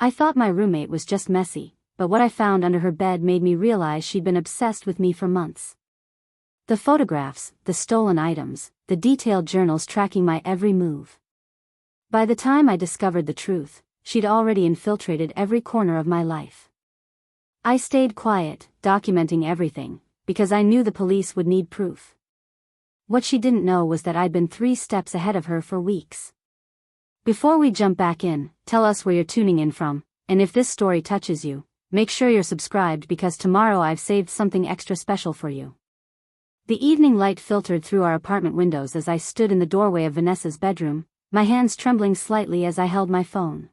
I thought my roommate was just messy, but what I found under her bed made me realize she'd been obsessed with me for months. The photographs, the stolen items, the detailed journals tracking my every move. By the time I discovered the truth, she'd already infiltrated every corner of my life. I stayed quiet, documenting everything, because I knew the police would need proof. What she didn't know was that I'd been 3 steps ahead of her for weeks. Before we jump back in, tell us where you're tuning in from, and if this story touches you, make sure you're subscribed because tomorrow I've saved something extra special for you. The evening light filtered through our apartment windows as I stood in the doorway of Vanessa's bedroom, my hands trembling slightly as I held my phone.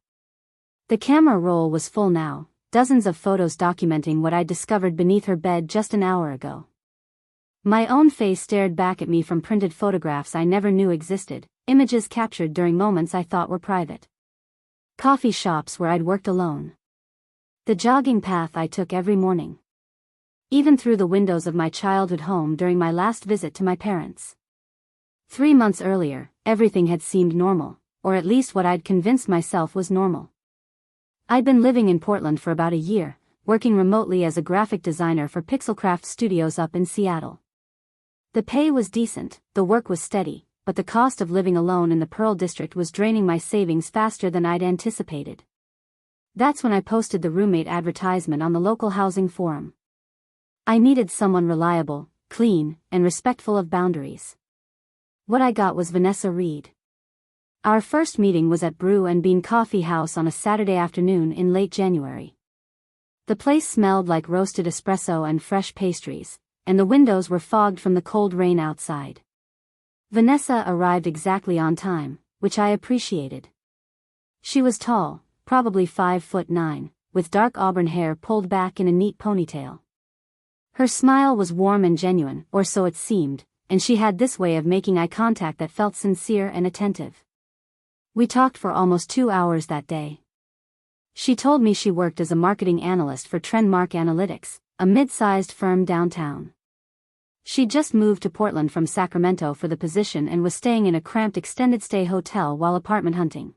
The camera roll was full now, dozens of photos documenting what I'd discovered beneath her bed just an hour ago. My own face stared back at me from printed photographs I never knew existed, images captured during moments I thought were private. Coffee shops where I'd worked alone. The jogging path I took every morning. Even through the windows of my childhood home during my last visit to my parents. 3 months earlier, everything had seemed normal, or at least what I'd convinced myself was normal. I'd been living in Portland for about a year, working remotely as a graphic designer for PixelCraft Studios up in Seattle. The pay was decent, the work was steady, but the cost of living alone in the Pearl District was draining my savings faster than I'd anticipated. That's when I posted the roommate advertisement on the local housing forum. I needed someone reliable, clean, and respectful of boundaries. What I got was Vanessa Reid. Our first meeting was at Brew and Bean Coffee House on a Saturday afternoon in late January. The place smelled like roasted espresso and fresh pastries, and the windows were fogged from the cold rain outside. Vanessa arrived exactly on time, which I appreciated. She was tall, probably 5'9", with dark auburn hair pulled back in a neat ponytail. Her smile was warm and genuine, or so it seemed, and she had this way of making eye contact that felt sincere and attentive. We talked for almost 2 hours that day. She told me she worked as a marketing analyst for Trendmark Analytics, a mid-sized firm downtown. She'd just moved to Portland from Sacramento for the position and was staying in a cramped extended-stay hotel while apartment hunting.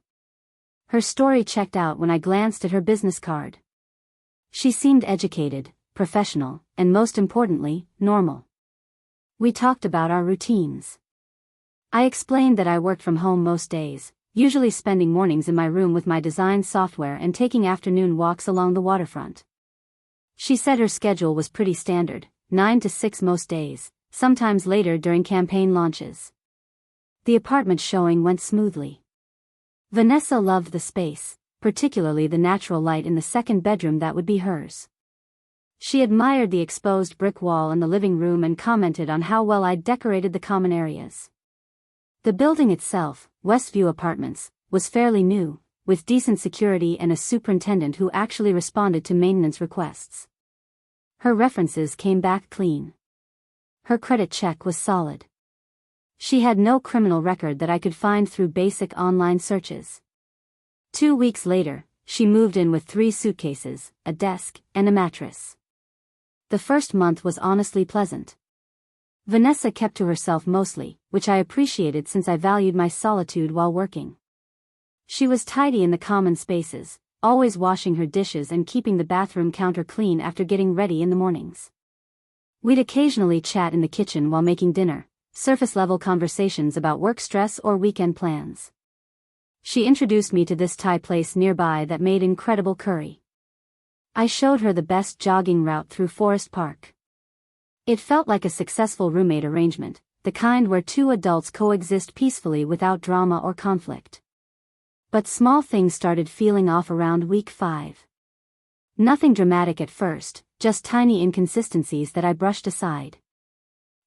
Her story checked out when I glanced at her business card. She seemed educated, professional, and most importantly, normal. We talked about our routines. I explained that I worked from home most days, usually spending mornings in my room with my design software and taking afternoon walks along the waterfront. She said her schedule was pretty standard, 9 to 6 most days, sometimes later during campaign launches. The apartment showing went smoothly. Vanessa loved the space, particularly the natural light in the second bedroom that would be hers. She admired the exposed brick wall in the living room and commented on how well I'd decorated the common areas. The building itself, Westview Apartments, was fairly new, with decent security and a superintendent who actually responded to maintenance requests. Her references came back clean. Her credit check was solid. She had no criminal record that I could find through basic online searches. 2 weeks later, she moved in with 3 suitcases, a desk, and a mattress. The first month was honestly pleasant. Vanessa kept to herself mostly, which I appreciated since I valued my solitude while working. She was tidy in the common spaces, always washing her dishes and keeping the bathroom counter clean after getting ready in the mornings. We'd occasionally chat in the kitchen while making dinner, surface-level conversations about work stress or weekend plans. She introduced me to this Thai place nearby that made incredible curry. I showed her the best jogging route through Forest Park. It felt like a successful roommate arrangement, the kind where 2 adults coexist peacefully without drama or conflict. But small things started feeling off around week 5. Nothing dramatic at first, just tiny inconsistencies that I brushed aside.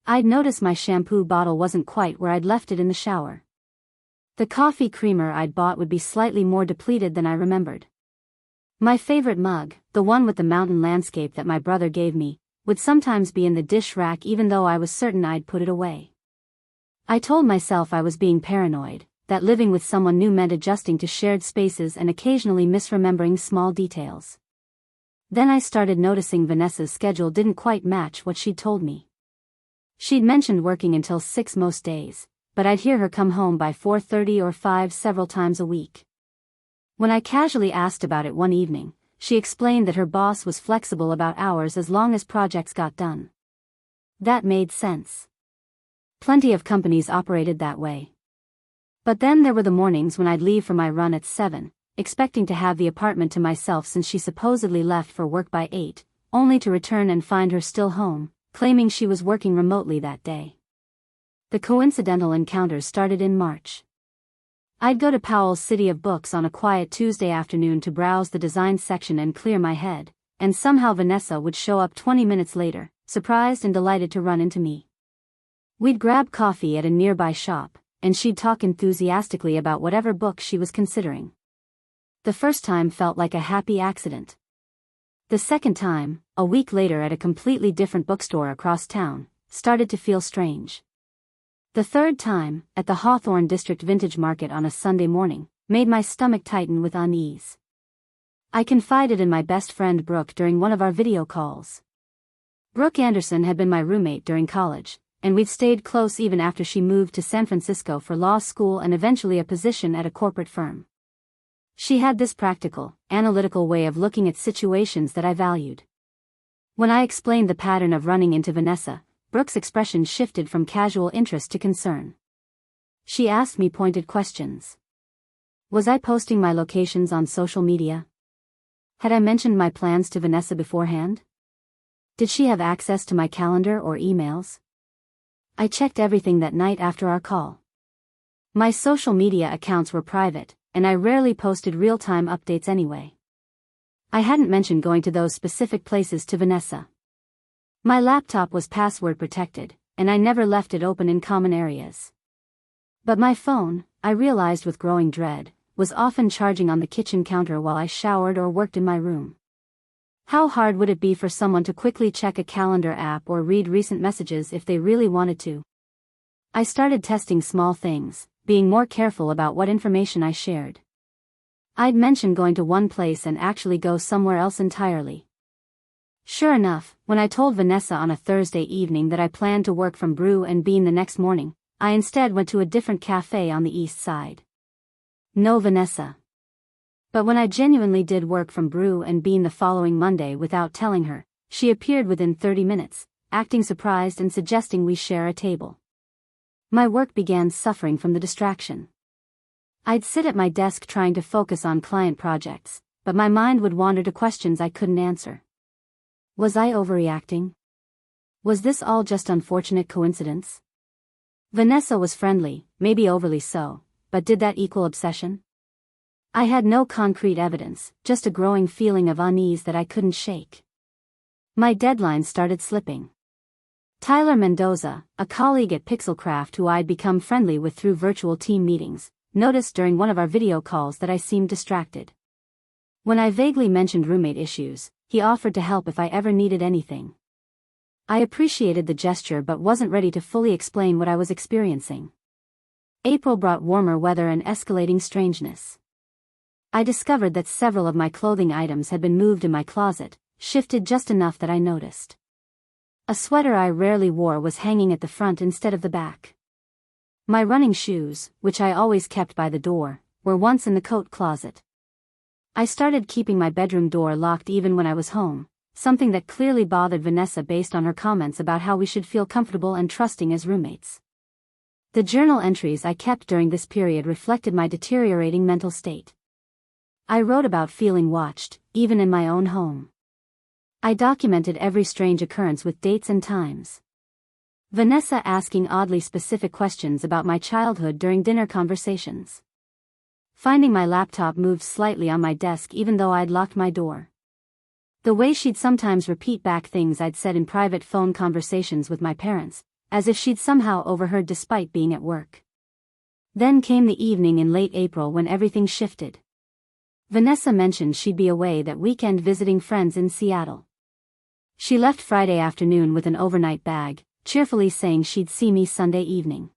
I'd noticed my shampoo bottle wasn't quite where I'd left it in the shower. The coffee creamer I'd bought would be slightly more depleted than I remembered. My favorite mug, the one with the mountain landscape that my brother gave me, would sometimes be in the dish rack even though I was certain I'd put it away. I told myself I was being paranoid, that living with someone new meant adjusting to shared spaces and occasionally misremembering small details. Then I started noticing Vanessa's schedule didn't quite match what she'd told me. She'd mentioned working until 6 most days, but I'd hear her come home by 4:30 or 5 several times a week. When I casually asked about it one evening, she explained that her boss was flexible about hours as long as projects got done. That made sense. Plenty of companies operated that way. But then there were the mornings when I'd leave for my run at 7, expecting to have the apartment to myself since she supposedly left for work by 8, only to return and find her still home, claiming she was working remotely that day. The coincidental encounters started in March. I'd go to Powell's City of Books on a quiet Tuesday afternoon to browse the design section and clear my head, and somehow Vanessa would show up 20 minutes later, surprised and delighted to run into me. We'd grab coffee at a nearby shop, and she'd talk enthusiastically about whatever book she was considering. The first time felt like a happy accident. The second time, a week later at a completely different bookstore across town, started to feel strange. The third time, at the Hawthorne District Vintage Market on a Sunday morning, made my stomach tighten with unease. I confided in my best friend Brooke during one of our video calls. Brooke Anderson had been my roommate during college, and we'd stayed close even after she moved to San Francisco for law school and eventually a position at a corporate firm. She had this practical, analytical way of looking at situations that I valued. When I explained the pattern of running into Vanessa, Brooke's expression shifted from casual interest to concern. She asked me pointed questions. Was I posting my locations on social media? Had I mentioned my plans to Vanessa beforehand? Did she have access to my calendar or emails? I checked everything that night after our call. My social media accounts were private, and I rarely posted real-time updates anyway. I hadn't mentioned going to those specific places to Vanessa. My laptop was password protected, and I never left it open in common areas. But my phone, I realized with growing dread, was often charging on the kitchen counter while I showered or worked in my room. How hard would it be for someone to quickly check a calendar app or read recent messages if they really wanted to? I started testing small things, being more careful about what information I shared. I'd mention going to one place and actually go somewhere else entirely. Sure enough, when I told Vanessa on a Thursday evening that I planned to work from Brew and Bean the next morning, I instead went to a different cafe on the east side. No Vanessa. But when I genuinely did work from Brew and Bean the following Monday without telling her, she appeared within 30 minutes, acting surprised and suggesting we share a table. My work began suffering from the distraction. I'd sit at my desk trying to focus on client projects, but my mind would wander to questions I couldn't answer. Was I overreacting? Was this all just unfortunate coincidence? Vanessa was friendly, maybe overly so, but did that equal obsession? I had no concrete evidence, just a growing feeling of unease that I couldn't shake. My deadlines started slipping. Tyler Mendoza, a colleague at PixelCraft who I'd become friendly with through virtual team meetings, noticed during one of our video calls that I seemed distracted. When I vaguely mentioned roommate issues, he offered to help if I ever needed anything. I appreciated the gesture but wasn't ready to fully explain what I was experiencing. April brought warmer weather and escalating strangeness. I discovered that several of my clothing items had been moved in my closet, shifted just enough that I noticed. A sweater I rarely wore was hanging at the front instead of the back. My running shoes, which I always kept by the door, were once in the coat closet. I started keeping my bedroom door locked even when I was home, something that clearly bothered Vanessa based on her comments about how we should feel comfortable and trusting as roommates. The journal entries I kept during this period reflected my deteriorating mental state. I wrote about feeling watched, even in my own home. I documented every strange occurrence with dates and times. Vanessa asking oddly specific questions about my childhood during dinner conversations. Finding my laptop moved slightly on my desk even though I'd locked my door. The way she'd sometimes repeat back things I'd said in private phone conversations with my parents, as if she'd somehow overheard despite being at work. Then came the evening in late April when everything shifted. Vanessa mentioned she'd be away that weekend visiting friends in Seattle. She left Friday afternoon with an overnight bag, cheerfully saying she'd see me Sunday evening.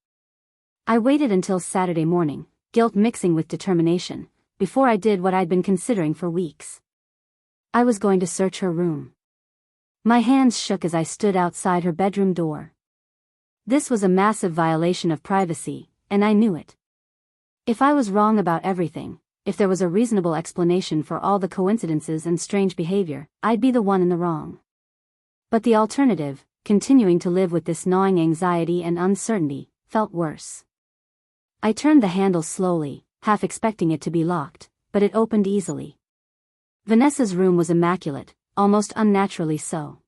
I waited until Saturday morning, guilt mixing with determination, before I did what I'd been considering for weeks. I was going to search her room. My hands shook as I stood outside her bedroom door. This was a massive violation of privacy, and I knew it. If I was wrong about everything, if there was a reasonable explanation for all the coincidences and strange behavior, I'd be the one in the wrong. But the alternative, continuing to live with this gnawing anxiety and uncertainty, felt worse. I turned the handle slowly, half expecting it to be locked, but it opened easily. Vanessa's room was immaculate, almost unnaturally so.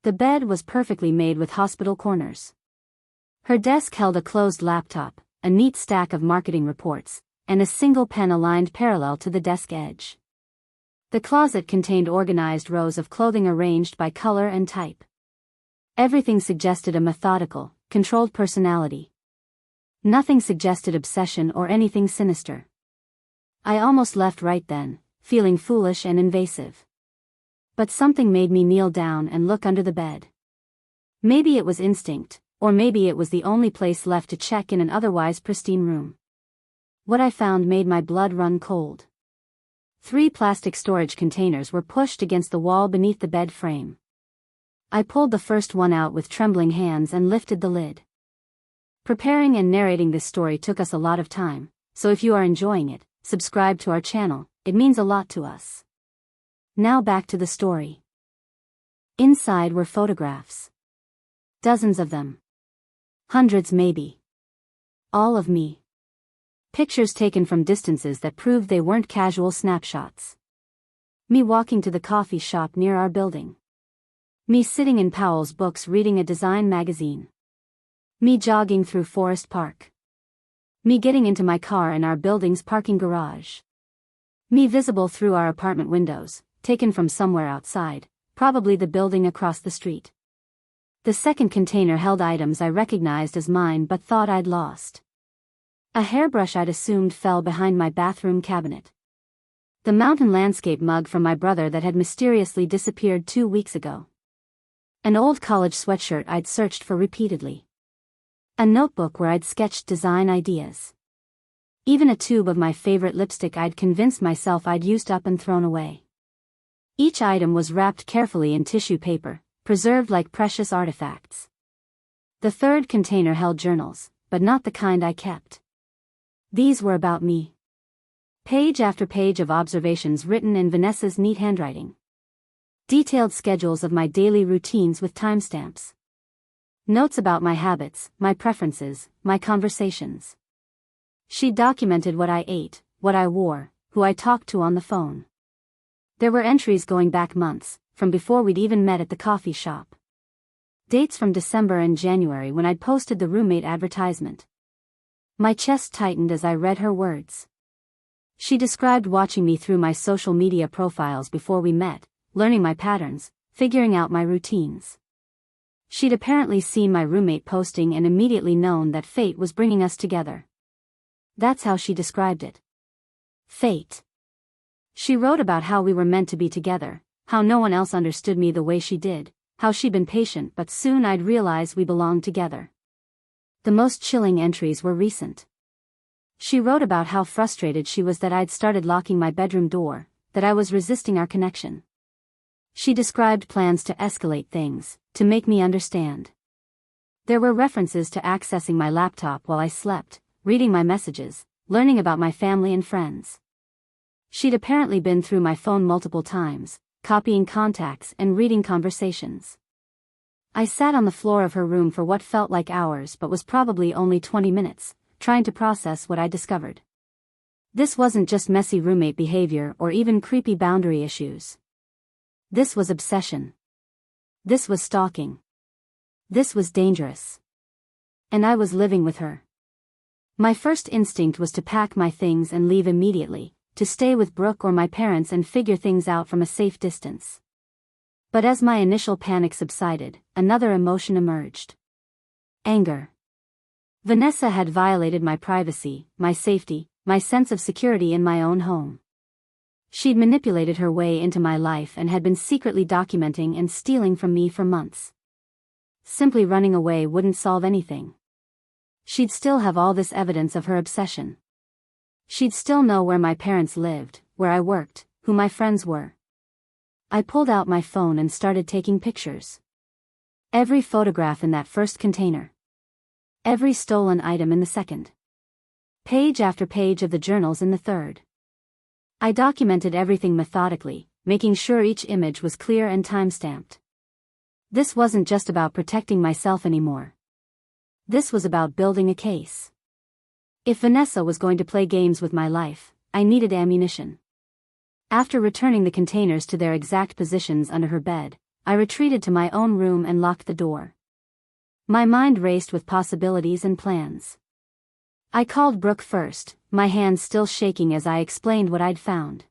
The bed was perfectly made with hospital corners. Her desk held a closed laptop, a neat stack of marketing reports, and a single pen aligned parallel to the desk edge. The closet contained organized rows of clothing arranged by color and type. Everything suggested a methodical, controlled personality. Nothing suggested obsession or anything sinister. I almost left right then, feeling foolish and invasive. But something made me kneel down and look under the bed. Maybe it was instinct, or maybe it was the only place left to check in an otherwise pristine room. What I found made my blood run cold. 3 plastic storage containers were pushed against the wall beneath the bed frame. I pulled the first one out with trembling hands and lifted the lid. Preparing and narrating this story took us a lot of time, so if you are enjoying it, subscribe to our channel, it means a lot to us. Now back to the story. Inside were photographs. Dozens of them. Hundreds maybe. All of me. Pictures taken from distances that proved they weren't casual snapshots. Me walking to the coffee shop near our building. Me sitting in Powell's books reading a design magazine. Me jogging through Forest Park. Me getting into my car in our building's parking garage. Me visible through our apartment windows, taken from somewhere outside, probably the building across the street. The second container held items I recognized as mine but thought I'd lost. A hairbrush I'd assumed fell behind my bathroom cabinet. The mountain landscape mug from my brother that had mysteriously disappeared 2 weeks ago. An old college sweatshirt I'd searched for repeatedly. A notebook where I'd sketched design ideas. Even a tube of my favorite lipstick I'd convinced myself I'd used up and thrown away. Each item was wrapped carefully in tissue paper, preserved like precious artifacts. The third container held journals, but not the kind I kept. These were about me. Page after page of observations written in Vanessa's neat handwriting. Detailed schedules of my daily routines with timestamps. Notes about my habits, my preferences, my conversations. She documented what I ate, what I wore, who I talked to on the phone. There were entries going back months, from before we'd even met at the coffee shop. Dates from December and January when I'd posted the roommate advertisement. My chest tightened as I read her words. She described watching me through my social media profiles before we met, learning my patterns, figuring out my routines. She'd apparently seen my roommate posting and immediately known that fate was bringing us together. That's how she described it. Fate. She wrote about how we were meant to be together, how no one else understood me the way she did, how she'd been patient but soon I'd realize we belonged together. The most chilling entries were recent. She wrote about how frustrated she was that I'd started locking my bedroom door, that I was resisting our connection. She described plans to escalate things, to make me understand. There were references to accessing my laptop while I slept, reading my messages, learning about my family and friends. She'd apparently been through my phone multiple times, copying contacts and reading conversations. I sat on the floor of her room for what felt like hours but was probably only 20 minutes, trying to process what I discovered. This wasn't just messy roommate behavior or even creepy boundary issues. This was obsession. This was stalking. This was dangerous. And I was living with her. My first instinct was to pack my things and leave immediately, to stay with Brooke or my parents and figure things out from a safe distance. But as my initial panic subsided, another emotion emerged. Anger. Vanessa had violated my privacy, my safety, my sense of security in my own home. She'd manipulated her way into my life and had been secretly documenting and stealing from me for months. Simply running away wouldn't solve anything. She'd still have all this evidence of her obsession. She'd still know where my parents lived, where I worked, who my friends were. I pulled out my phone and started taking pictures. Every photograph in that first container. Every stolen item in the second. Page after page of the journals in the third. I documented everything methodically, making sure each image was clear and time-stamped. This wasn't just about protecting myself anymore. This was about building a case. If Vanessa was going to play games with my life, I needed ammunition. After returning the containers to their exact positions under her bed, I retreated to my own room and locked the door. My mind raced with possibilities and plans. I called Brooke first, my hands still shaking as I explained what I'd found.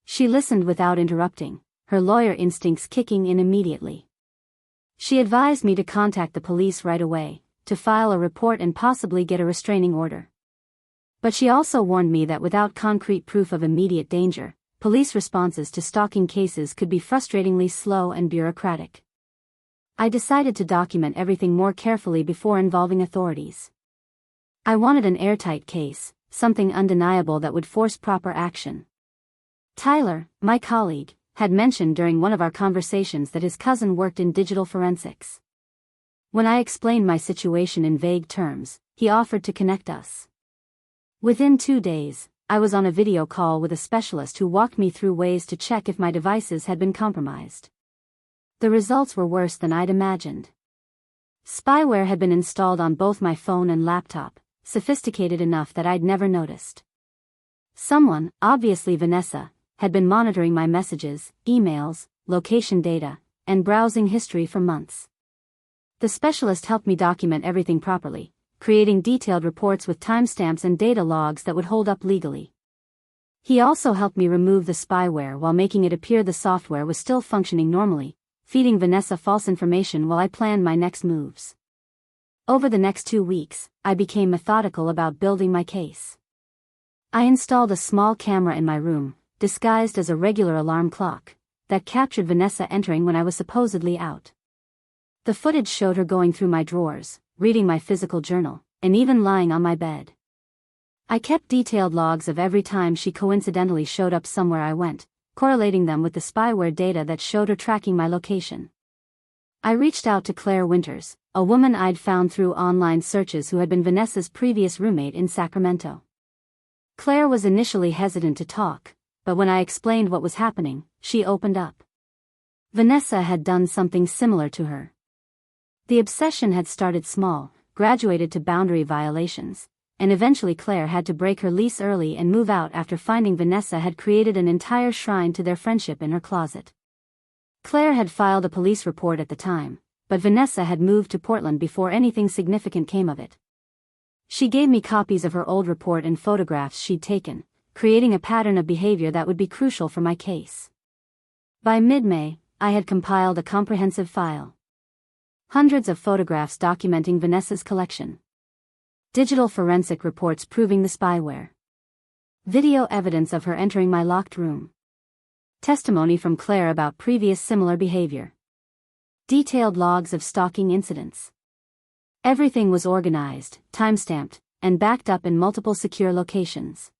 She listened without interrupting, her lawyer instincts kicking in immediately. She advised me to contact the police right away, to file a report and possibly get a restraining order. But she also warned me that without concrete proof of immediate danger, police responses to stalking cases could be frustratingly slow and bureaucratic. I decided to document everything more carefully before involving authorities. I wanted an airtight case, something undeniable that would force proper action. Tyler, my colleague, had mentioned during one of our conversations that his cousin worked in digital forensics. When I explained my situation in vague terms, he offered to connect us. Within 2 days, I was on a video call with a specialist who walked me through ways to check if my devices had been compromised. The results were worse than I'd imagined. Spyware had been installed on both my phone and laptop, sophisticated enough that I'd never noticed. Someone, obviously Vanessa, had been monitoring my messages, emails, location data, and browsing history for months. The specialist helped me document everything properly, creating detailed reports with timestamps and data logs that would hold up legally. He also helped me remove the spyware while making it appear the software was still functioning normally, feeding Vanessa false information while I planned my next moves. Over the next 2 weeks, I became methodical about building my case. I installed a small camera in my room, disguised as a regular alarm clock, that captured Vanessa entering when I was supposedly out. The footage showed her going through my drawers, reading my physical journal, and even lying on my bed. I kept detailed logs of every time she coincidentally showed up somewhere I went, correlating them with the spyware data that showed her tracking my location. I reached out to Claire Winters, a woman I'd found through online searches who had been Vanessa's previous roommate in Sacramento. Claire was initially hesitant to talk, but when I explained what was happening, she opened up. Vanessa had done something similar to her. The obsession had started small, graduated to boundary violations, and eventually Claire had to break her lease early and move out after finding Vanessa had created an entire shrine to their friendship in her closet. Claire had filed a police report at the time, but Vanessa had moved to Portland before anything significant came of it. She gave me copies of her old report and photographs she'd taken, creating a pattern of behavior that would be crucial for my case. By mid-May, I had compiled a comprehensive file. Hundreds of photographs documenting Vanessa's collection. Digital forensic reports proving the spyware. Video evidence of her entering my locked room. Testimony from Claire about previous similar behavior. Detailed logs of stalking incidents. Everything was organized, timestamped, and backed up in multiple secure locations.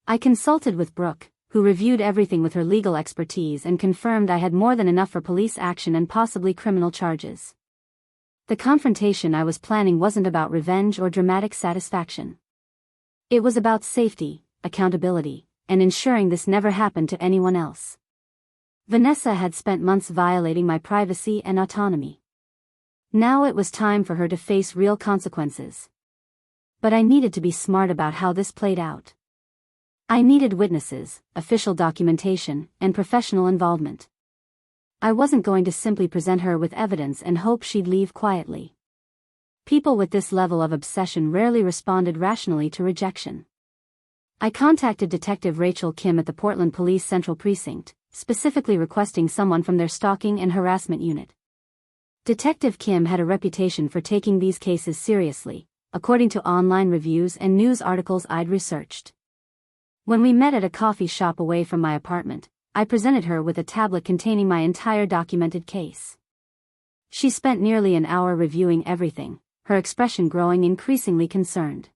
I consulted with Brooke, who reviewed everything with her legal expertise and confirmed I had more than enough for police action and possibly criminal charges. The confrontation I was planning wasn't about revenge or dramatic satisfaction. It was about safety, accountability, and ensuring this never happened to anyone else. Vanessa had spent months violating my privacy and autonomy. Now it was time for her to face real consequences. But I needed to be smart about how this played out. I needed witnesses, official documentation, and professional involvement. I wasn't going to simply present her with evidence and hope she'd leave quietly. People with this level of obsession rarely responded rationally to rejection. I contacted Detective Rachel Kim at the Portland Police Central Precinct, specifically requesting someone from their stalking and harassment unit. Detective Kim had a reputation for taking these cases seriously, according to online reviews and news articles I'd researched. When we met at a coffee shop away from my apartment, I presented her with a tablet containing my entire documented case. She spent nearly an hour reviewing everything, her expression growing increasingly concerned.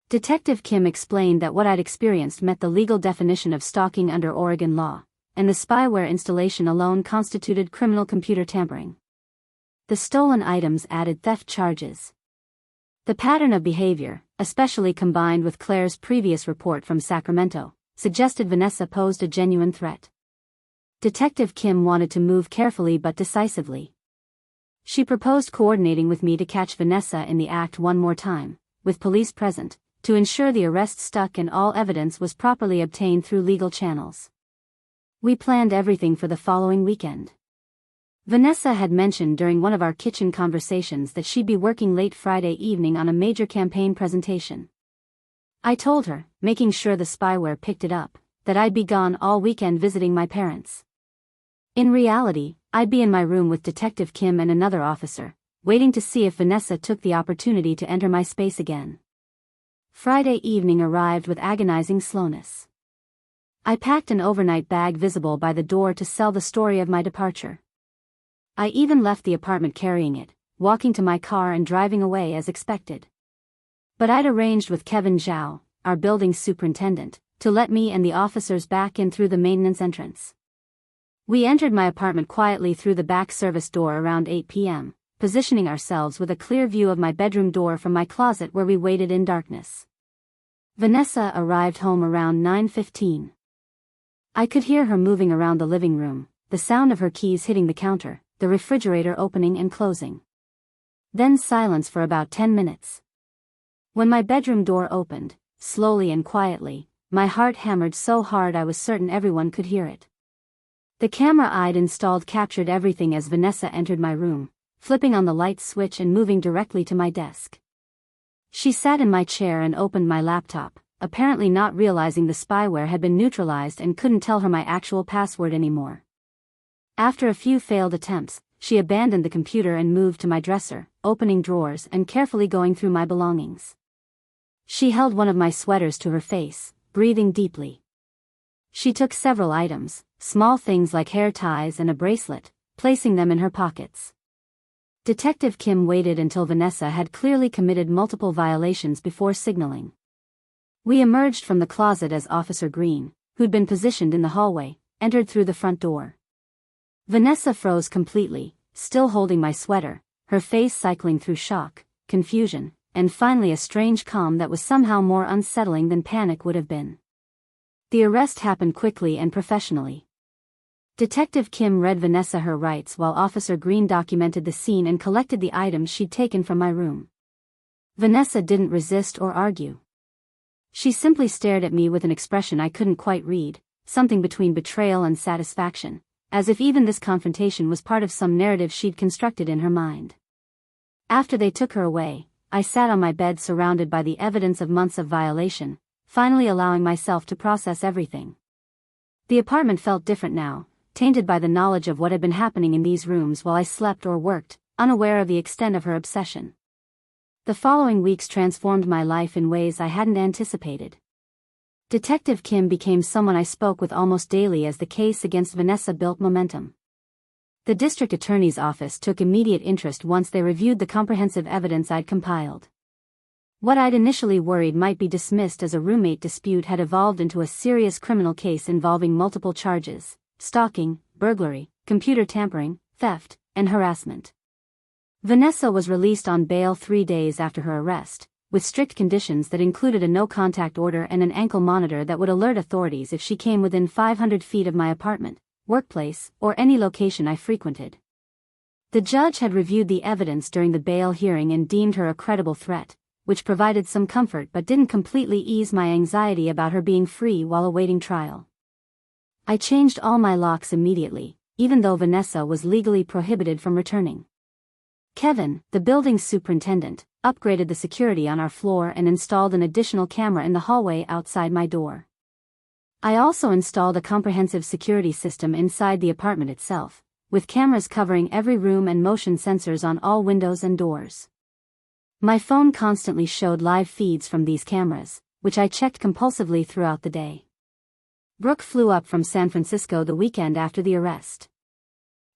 Detective Kim explained that what I'd experienced met the legal definition of stalking under Oregon law, and the spyware installation alone constituted criminal computer tampering. The stolen items added theft charges. The pattern of behavior, especially combined with Claire's previous report from Sacramento, suggested Vanessa posed a genuine threat. Detective Kim wanted to move carefully but decisively. She proposed coordinating with me to catch Vanessa in the act one more time, with police present, to ensure the arrest stuck and all evidence was properly obtained through legal channels. We planned everything for the following weekend. Vanessa had mentioned during one of our kitchen conversations that she'd be working late Friday evening on a major campaign presentation. I told her, making sure the spyware picked it up, that I'd be gone all weekend visiting my parents. In reality, I'd be in my room with Detective Kim and another officer, waiting to see if Vanessa took the opportunity to enter my space again. Friday evening arrived with agonizing slowness. I packed an overnight bag visible by the door to sell the story of my departure. I even left the apartment carrying it, walking to my car and driving away as expected. But I'd arranged with Kevin Zhao, our building superintendent, to let me and the officers back in through the maintenance entrance. We entered my apartment quietly through the back service door around 8 p.m., positioning ourselves with a clear view of my bedroom door from my closet where we waited in darkness. Vanessa arrived home around 9:15. I could hear her moving around the living room, the sound of her keys hitting the counter, the refrigerator opening and closing. Then silence for about 10 minutes. When my bedroom door opened, slowly and quietly, my heart hammered so hard I was certain everyone could hear it. The camera I'd installed captured everything as Vanessa entered my room, flipping on the light switch and moving directly to my desk. She sat in my chair and opened my laptop, apparently not realizing the spyware had been neutralized and couldn't tell her my actual password anymore. After a few failed attempts, she abandoned the computer and moved to my dresser, opening drawers and carefully going through my belongings. She held one of my sweaters to her face, breathing deeply. She took several items, small things like hair ties and a bracelet, placing them in her pockets. Detective Kim waited until Vanessa had clearly committed multiple violations before signaling. We emerged from the closet as Officer Green, who'd been positioned in the hallway, entered through the front door. Vanessa froze completely, still holding my sweater, her face cycling through shock, confusion, and finally a strange calm that was somehow more unsettling than panic would have been. The arrest happened quickly and professionally. Detective Kim read Vanessa her rights while Officer Green documented the scene and collected the items she'd taken from my room. Vanessa didn't resist or argue. She simply stared at me with an expression I couldn't quite read, something between betrayal and satisfaction, as if even this confrontation was part of some narrative she'd constructed in her mind. After they took her away, I sat on my bed surrounded by the evidence of months of violation, finally allowing myself to process everything. The apartment felt different now, tainted by the knowledge of what had been happening in these rooms while I slept or worked, unaware of the extent of her obsession. The following weeks transformed my life in ways I hadn't anticipated. Detective Kim became someone I spoke with almost daily as the case against Vanessa built momentum. The district attorney's office took immediate interest once they reviewed the comprehensive evidence I'd compiled. What I'd initially worried might be dismissed as a roommate dispute had evolved into a serious criminal case involving multiple charges: stalking, burglary, computer tampering, theft, and harassment. Vanessa was released on bail 3 days after her arrest, with strict conditions that included a no-contact order and an ankle monitor that would alert authorities if she came within 500 feet of my apartment, workplace, or any location I frequented. The judge had reviewed the evidence during the bail hearing and deemed her a credible threat, which provided some comfort but didn't completely ease my anxiety about her being free while awaiting trial. I changed all my locks immediately, even though Vanessa was legally prohibited from returning. Kevin, the building superintendent, upgraded the security on our floor and installed an additional camera in the hallway outside my door. I also installed a comprehensive security system inside the apartment itself, with cameras covering every room and motion sensors on all windows and doors. My phone constantly showed live feeds from these cameras, which I checked compulsively throughout the day. Brooke flew up from San Francisco the weekend after the arrest.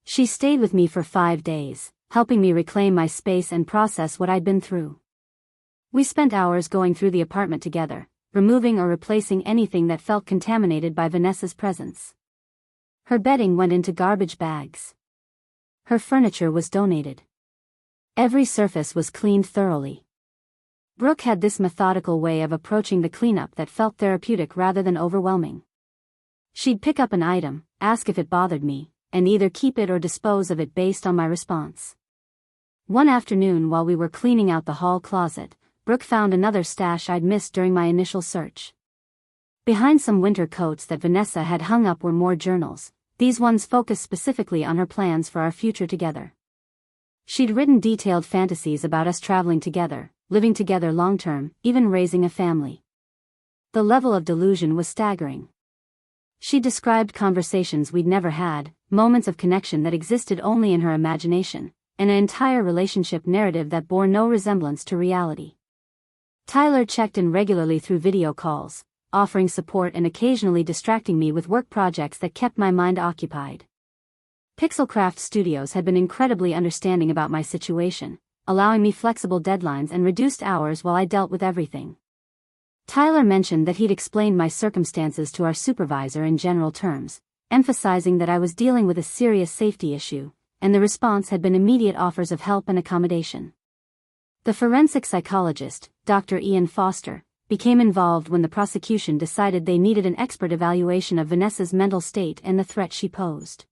She stayed with me for 5 days, helping me reclaim my space and process what I'd been through. We spent hours going through the apartment together, removing or replacing anything that felt contaminated by Vanessa's presence. Her bedding went into garbage bags. Her furniture was donated. Every surface was cleaned thoroughly. Brooke had this methodical way of approaching the cleanup that felt therapeutic rather than overwhelming. She'd pick up an item, ask if it bothered me, and either keep it or dispose of it based on my response. One afternoon while we were cleaning out the hall closet, Brooke found another stash I'd missed during my initial search. Behind some winter coats that Vanessa had hung up were more journals, these ones focused specifically on her plans for our future together. She'd written detailed fantasies about us traveling together, living together long-term, even raising a family. The level of delusion was staggering. She described conversations we'd never had, moments of connection that existed only in her imagination, and an entire relationship narrative that bore no resemblance to reality. Tyler checked in regularly through video calls, offering support and occasionally distracting me with work projects that kept my mind occupied. PixelCraft Studios had been incredibly understanding about my situation, allowing me flexible deadlines and reduced hours while I dealt with everything. Tyler mentioned that he'd explained my circumstances to our supervisor in general terms, emphasizing that I was dealing with a serious safety issue, and the response had been immediate offers of help and accommodation. The forensic psychologist, Dr. Ian Foster, became involved when the prosecution decided they needed an expert evaluation of Vanessa's mental state and the threat she posed.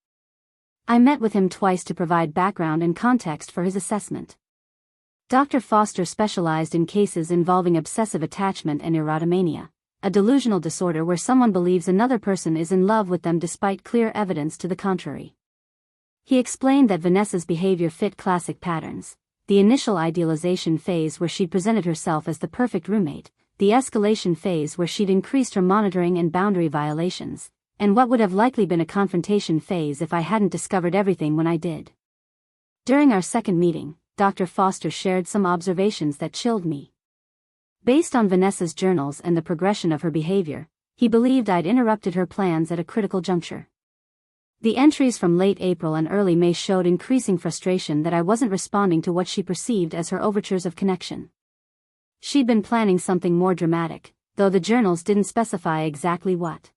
I met with him twice to provide background and context for his assessment. Dr. Foster specialized in cases involving obsessive attachment and erotomania, a delusional disorder where someone believes another person is in love with them despite clear evidence to the contrary. He explained that Vanessa's behavior fit classic patterns: the initial idealization phase where she presented herself as the perfect roommate, the escalation phase where she'd increased her monitoring and boundary violations, and what would have likely been a confrontation phase if I hadn't discovered everything when I did. During our second meeting, Dr. Foster shared some observations that chilled me. Based on Vanessa's journals and the progression of her behavior, he believed I'd interrupted her plans at a critical juncture. The entries from late April and early May showed increasing frustration that I wasn't responding to what she perceived as her overtures of connection. She'd been planning something more dramatic, though the journals didn't specify exactly what.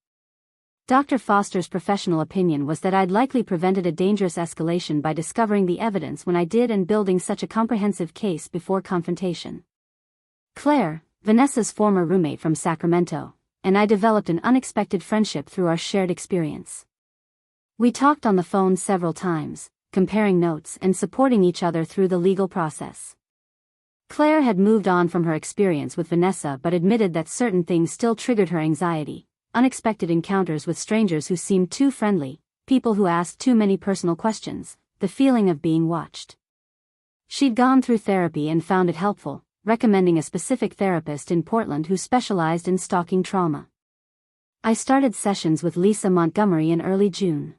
Dr. Foster's professional opinion was that I'd likely prevented a dangerous escalation by discovering the evidence when I did and building such a comprehensive case before confrontation. Claire, Vanessa's former roommate from Sacramento, and I developed an unexpected friendship through our shared experience. We talked on the phone several times, comparing notes and supporting each other through the legal process. Claire had moved on from her experience with Vanessa but admitted that certain things still triggered her anxiety: unexpected encounters with strangers who seemed too friendly, people who asked too many personal questions, the feeling of being watched. She'd gone through therapy and found it helpful, recommending a specific therapist in Portland who specialized in stalking trauma. I started sessions with Lisa Montgomery in early June.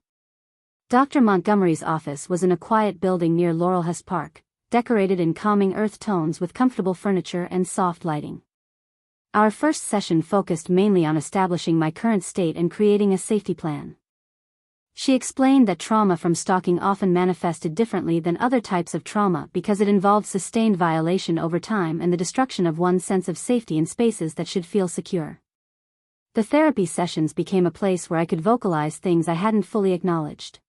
Dr. Montgomery's office was in a quiet building near Laurelhurst Park, decorated in calming earth tones with comfortable furniture and soft lighting. Our first session focused mainly on establishing my current state and creating a safety plan. She explained that trauma from stalking often manifested differently than other types of trauma because it involved sustained violation over time and the destruction of one's sense of safety in spaces that should feel secure. The therapy sessions became a place where I could vocalize things I hadn't fully acknowledged.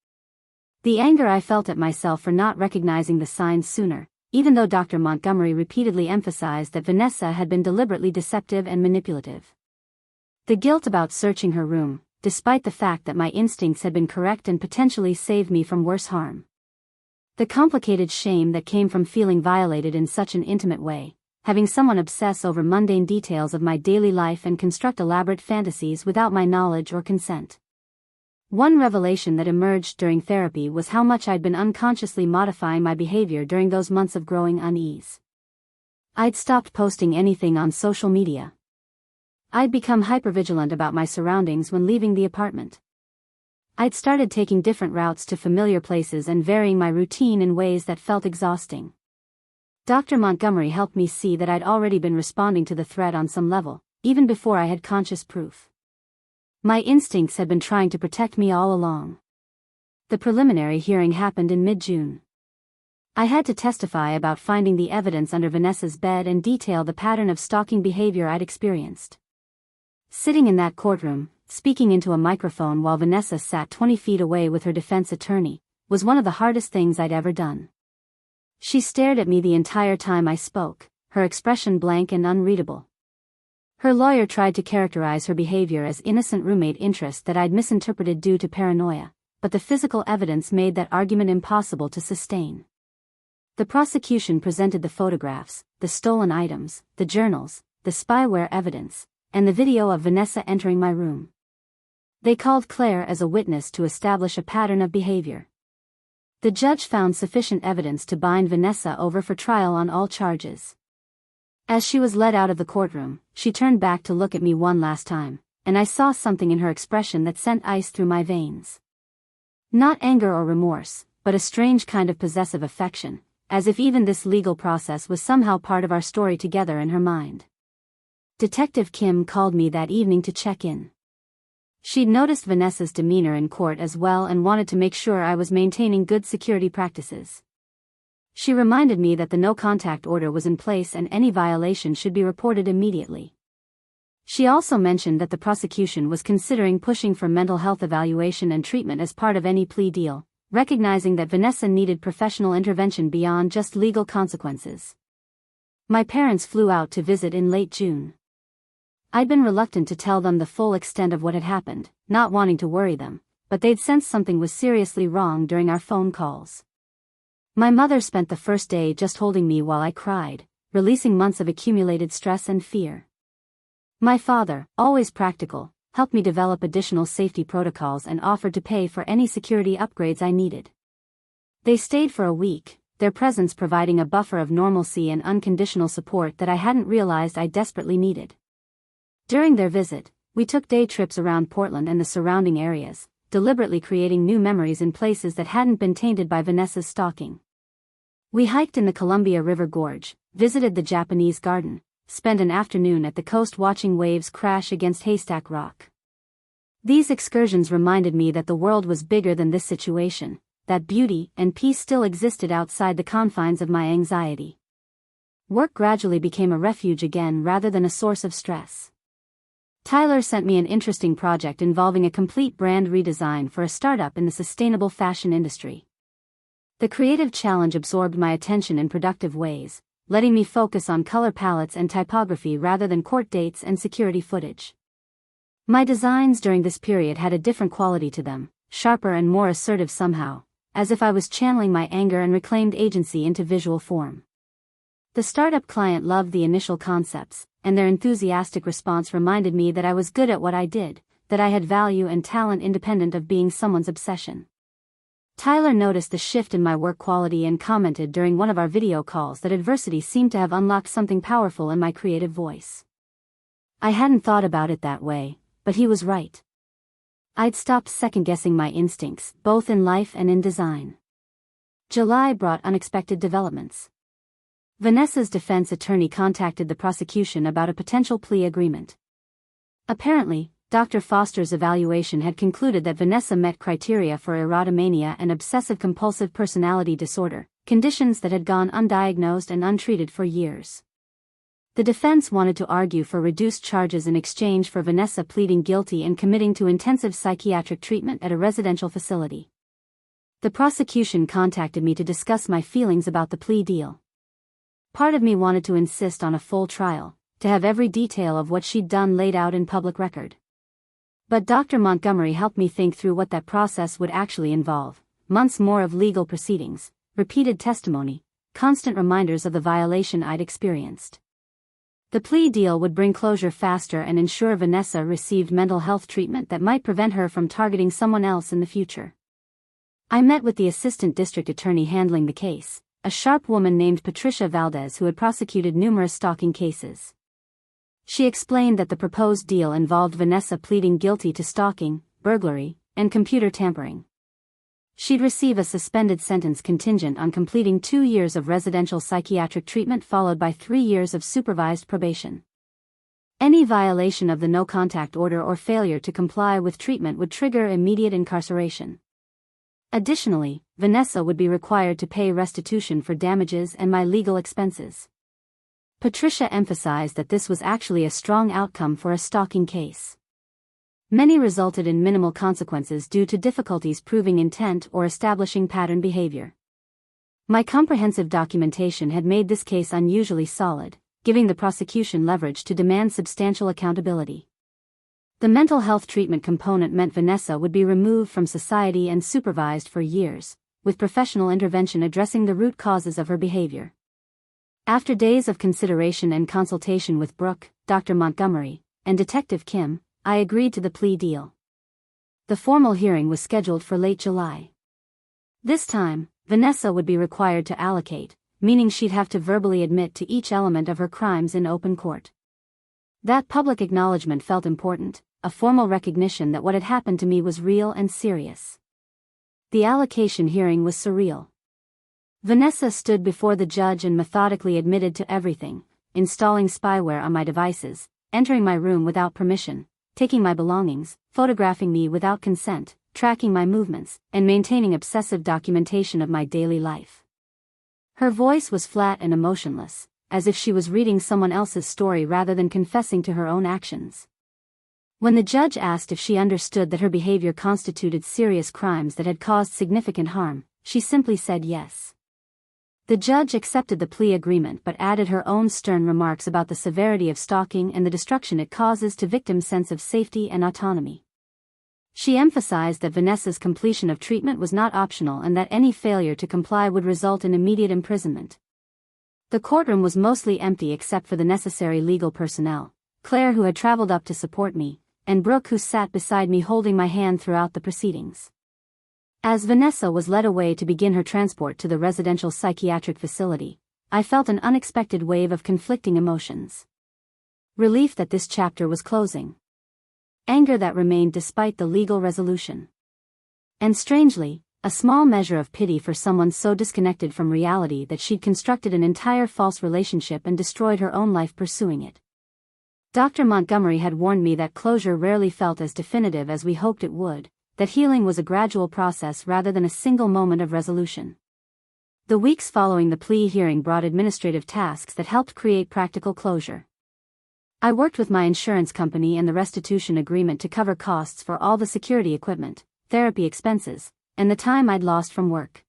The anger I felt at myself for not recognizing the signs sooner, even though Dr. Montgomery repeatedly emphasized that Vanessa had been deliberately deceptive and manipulative. The guilt about searching her room, despite the fact that my instincts had been correct and potentially saved me from worse harm. The complicated shame that came from feeling violated in such an intimate way, having someone obsess over mundane details of my daily life and construct elaborate fantasies without my knowledge or consent. One revelation that emerged during therapy was how much I'd been unconsciously modifying my behavior during those months of growing unease. I'd stopped posting anything on social media. I'd become hypervigilant about my surroundings when leaving the apartment. I'd started taking different routes to familiar places and varying my routine in ways that felt exhausting. Dr. Montgomery helped me see that I'd already been responding to the threat on some level, even before I had conscious proof. My instincts had been trying to protect me all along. The preliminary hearing happened in mid-June. I had to testify about finding the evidence under Vanessa's bed and detail the pattern of stalking behavior I'd experienced. Sitting in that courtroom, speaking into a microphone while Vanessa sat 20 feet away with her defense attorney, was one of the hardest things I'd ever done. She stared at me the entire time I spoke, her expression blank and unreadable. Her lawyer tried to characterize her behavior as innocent roommate interest that I'd misinterpreted due to paranoia, but the physical evidence made that argument impossible to sustain. The prosecution presented the photographs, the stolen items, the journals, the spyware evidence, and the video of Vanessa entering my room. They called Claire as a witness to establish a pattern of behavior. The judge found sufficient evidence to bind Vanessa over for trial on all charges. As she was led out of the courtroom, she turned back to look at me one last time, and I saw something in her expression that sent ice through my veins. Not anger or remorse, but a strange kind of possessive affection, as if even this legal process was somehow part of our story together in her mind. Detective Kim called me that evening to check in. She'd noticed Vanessa's demeanor in court as well and wanted to make sure I was maintaining good security practices. She reminded me that the no-contact order was in place and any violation should be reported immediately. She also mentioned that the prosecution was considering pushing for mental health evaluation and treatment as part of any plea deal, recognizing that Vanessa needed professional intervention beyond just legal consequences. My parents flew out to visit in late June. I'd been reluctant to tell them the full extent of what had happened, not wanting to worry them, but they'd sensed something was seriously wrong during our phone calls. My mother spent the first day just holding me while I cried, releasing months of accumulated stress and fear. My father, always practical, helped me develop additional safety protocols and offered to pay for any security upgrades I needed. They stayed for a week, their presence providing a buffer of normalcy and unconditional support that I hadn't realized I desperately needed. During their visit, we took day trips around Portland and the surrounding areas, deliberately creating new memories in places that hadn't been tainted by Vanessa's stalking. We hiked in the Columbia River Gorge, visited the Japanese garden, spent an afternoon at the coast watching waves crash against Haystack Rock. These excursions reminded me that the world was bigger than this situation, that beauty and peace still existed outside the confines of my anxiety. Work gradually became a refuge again rather than a source of stress. Tyler sent me an interesting project involving a complete brand redesign for a startup in the sustainable fashion industry. The creative challenge absorbed my attention in productive ways, letting me focus on color palettes and typography rather than court dates and security footage. My designs during this period had a different quality to them, sharper and more assertive somehow, as if I was channeling my anger and reclaimed agency into visual form. The startup client loved the initial concepts, and their enthusiastic response reminded me that I was good at what I did, that I had value and talent independent of being someone's obsession. Tyler noticed the shift in my work quality and commented during one of our video calls that adversity seemed to have unlocked something powerful in my creative voice. I hadn't thought about it that way, but he was right. I'd stopped second-guessing my instincts, both in life and in design. July brought unexpected developments. Vanessa's defense attorney contacted the prosecution about a potential plea agreement. Apparently, Dr. Foster's evaluation had concluded that Vanessa met criteria for erotomania and obsessive-compulsive personality disorder, conditions that had gone undiagnosed and untreated for years. The defense wanted to argue for reduced charges in exchange for Vanessa pleading guilty and committing to intensive psychiatric treatment at a residential facility. The prosecution contacted me to discuss my feelings about the plea deal. Part of me wanted to insist on a full trial, to have every detail of what she'd done laid out in public record. But Dr. Montgomery helped me think through what that process would actually involve: months more of legal proceedings, repeated testimony, constant reminders of the violation I'd experienced. The plea deal would bring closure faster and ensure Vanessa received mental health treatment that might prevent her from targeting someone else in the future. I met with the assistant district attorney handling the case, a sharp woman named Patricia Valdez who had prosecuted numerous stalking cases. She explained that the proposed deal involved Vanessa pleading guilty to stalking, burglary, and computer tampering. She'd receive a suspended sentence contingent on completing 2 years of residential psychiatric treatment followed by 3 years of supervised probation. Any violation of the no-contact order or failure to comply with treatment would trigger immediate incarceration. Additionally, Vanessa would be required to pay restitution for damages and my legal expenses. Patricia emphasized that this was actually a strong outcome for a stalking case. Many resulted in minimal consequences due to difficulties proving intent or establishing pattern behavior. My comprehensive documentation had made this case unusually solid, giving the prosecution leverage to demand substantial accountability. The mental health treatment component meant Vanessa would be removed from society and supervised for years, with professional intervention addressing the root causes of her behavior. After days of consideration and consultation with Brooke, Dr. Montgomery, and Detective Kim, I agreed to the plea deal. The formal hearing was scheduled for late July. This time, Vanessa would be required to allocate, meaning she'd have to verbally admit to each element of her crimes in open court. That public acknowledgement felt important, a formal recognition that what had happened to me was real and serious. The allocation hearing was surreal. Vanessa stood before the judge and methodically admitted to everything: installing spyware on my devices, entering my room without permission, taking my belongings, photographing me without consent, tracking my movements, and maintaining obsessive documentation of my daily life. Her voice was flat and emotionless, as if she was reading someone else's story rather than confessing to her own actions. When the judge asked if she understood that her behavior constituted serious crimes that had caused significant harm, she simply said yes. The judge accepted the plea agreement but added her own stern remarks about the severity of stalking and the destruction it causes to victims' sense of safety and autonomy. She emphasized that Vanessa's completion of treatment was not optional and that any failure to comply would result in immediate imprisonment. The courtroom was mostly empty except for the necessary legal personnel, Claire, who had traveled up to support me, and Brooke, who sat beside me holding my hand throughout the proceedings. As Vanessa was led away to begin her transport to the residential psychiatric facility, I felt an unexpected wave of conflicting emotions. Relief that this chapter was closing. Anger that remained despite the legal resolution. And strangely, a small measure of pity for someone so disconnected from reality that she'd constructed an entire false relationship and destroyed her own life pursuing it. Dr. Montgomery had warned me that closure rarely felt as definitive as we hoped it would, that healing was a gradual process rather than a single moment of resolution. The weeks following the plea hearing brought administrative tasks that helped create practical closure. I worked with my insurance company and the restitution agreement to cover costs for all the security equipment, therapy expenses, and the time I'd lost from work.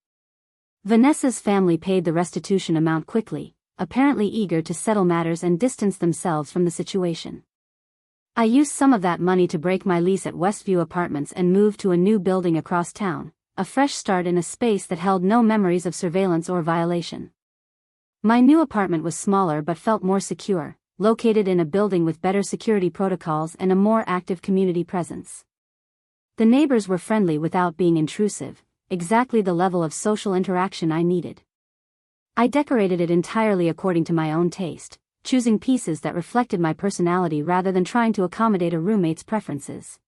Vanessa's family paid the restitution amount quickly, apparently eager to settle matters and distance themselves from the situation. I used some of that money to break my lease at Westview Apartments and move to a new building across town, a fresh start in a space that held no memories of surveillance or violation. My new apartment was smaller but felt more secure, located in a building with better security protocols and a more active community presence. The neighbors were friendly without being intrusive, exactly the level of social interaction I needed. I decorated it entirely according to my own taste, choosing pieces that reflected my personality rather than trying to accommodate a roommate's preferences.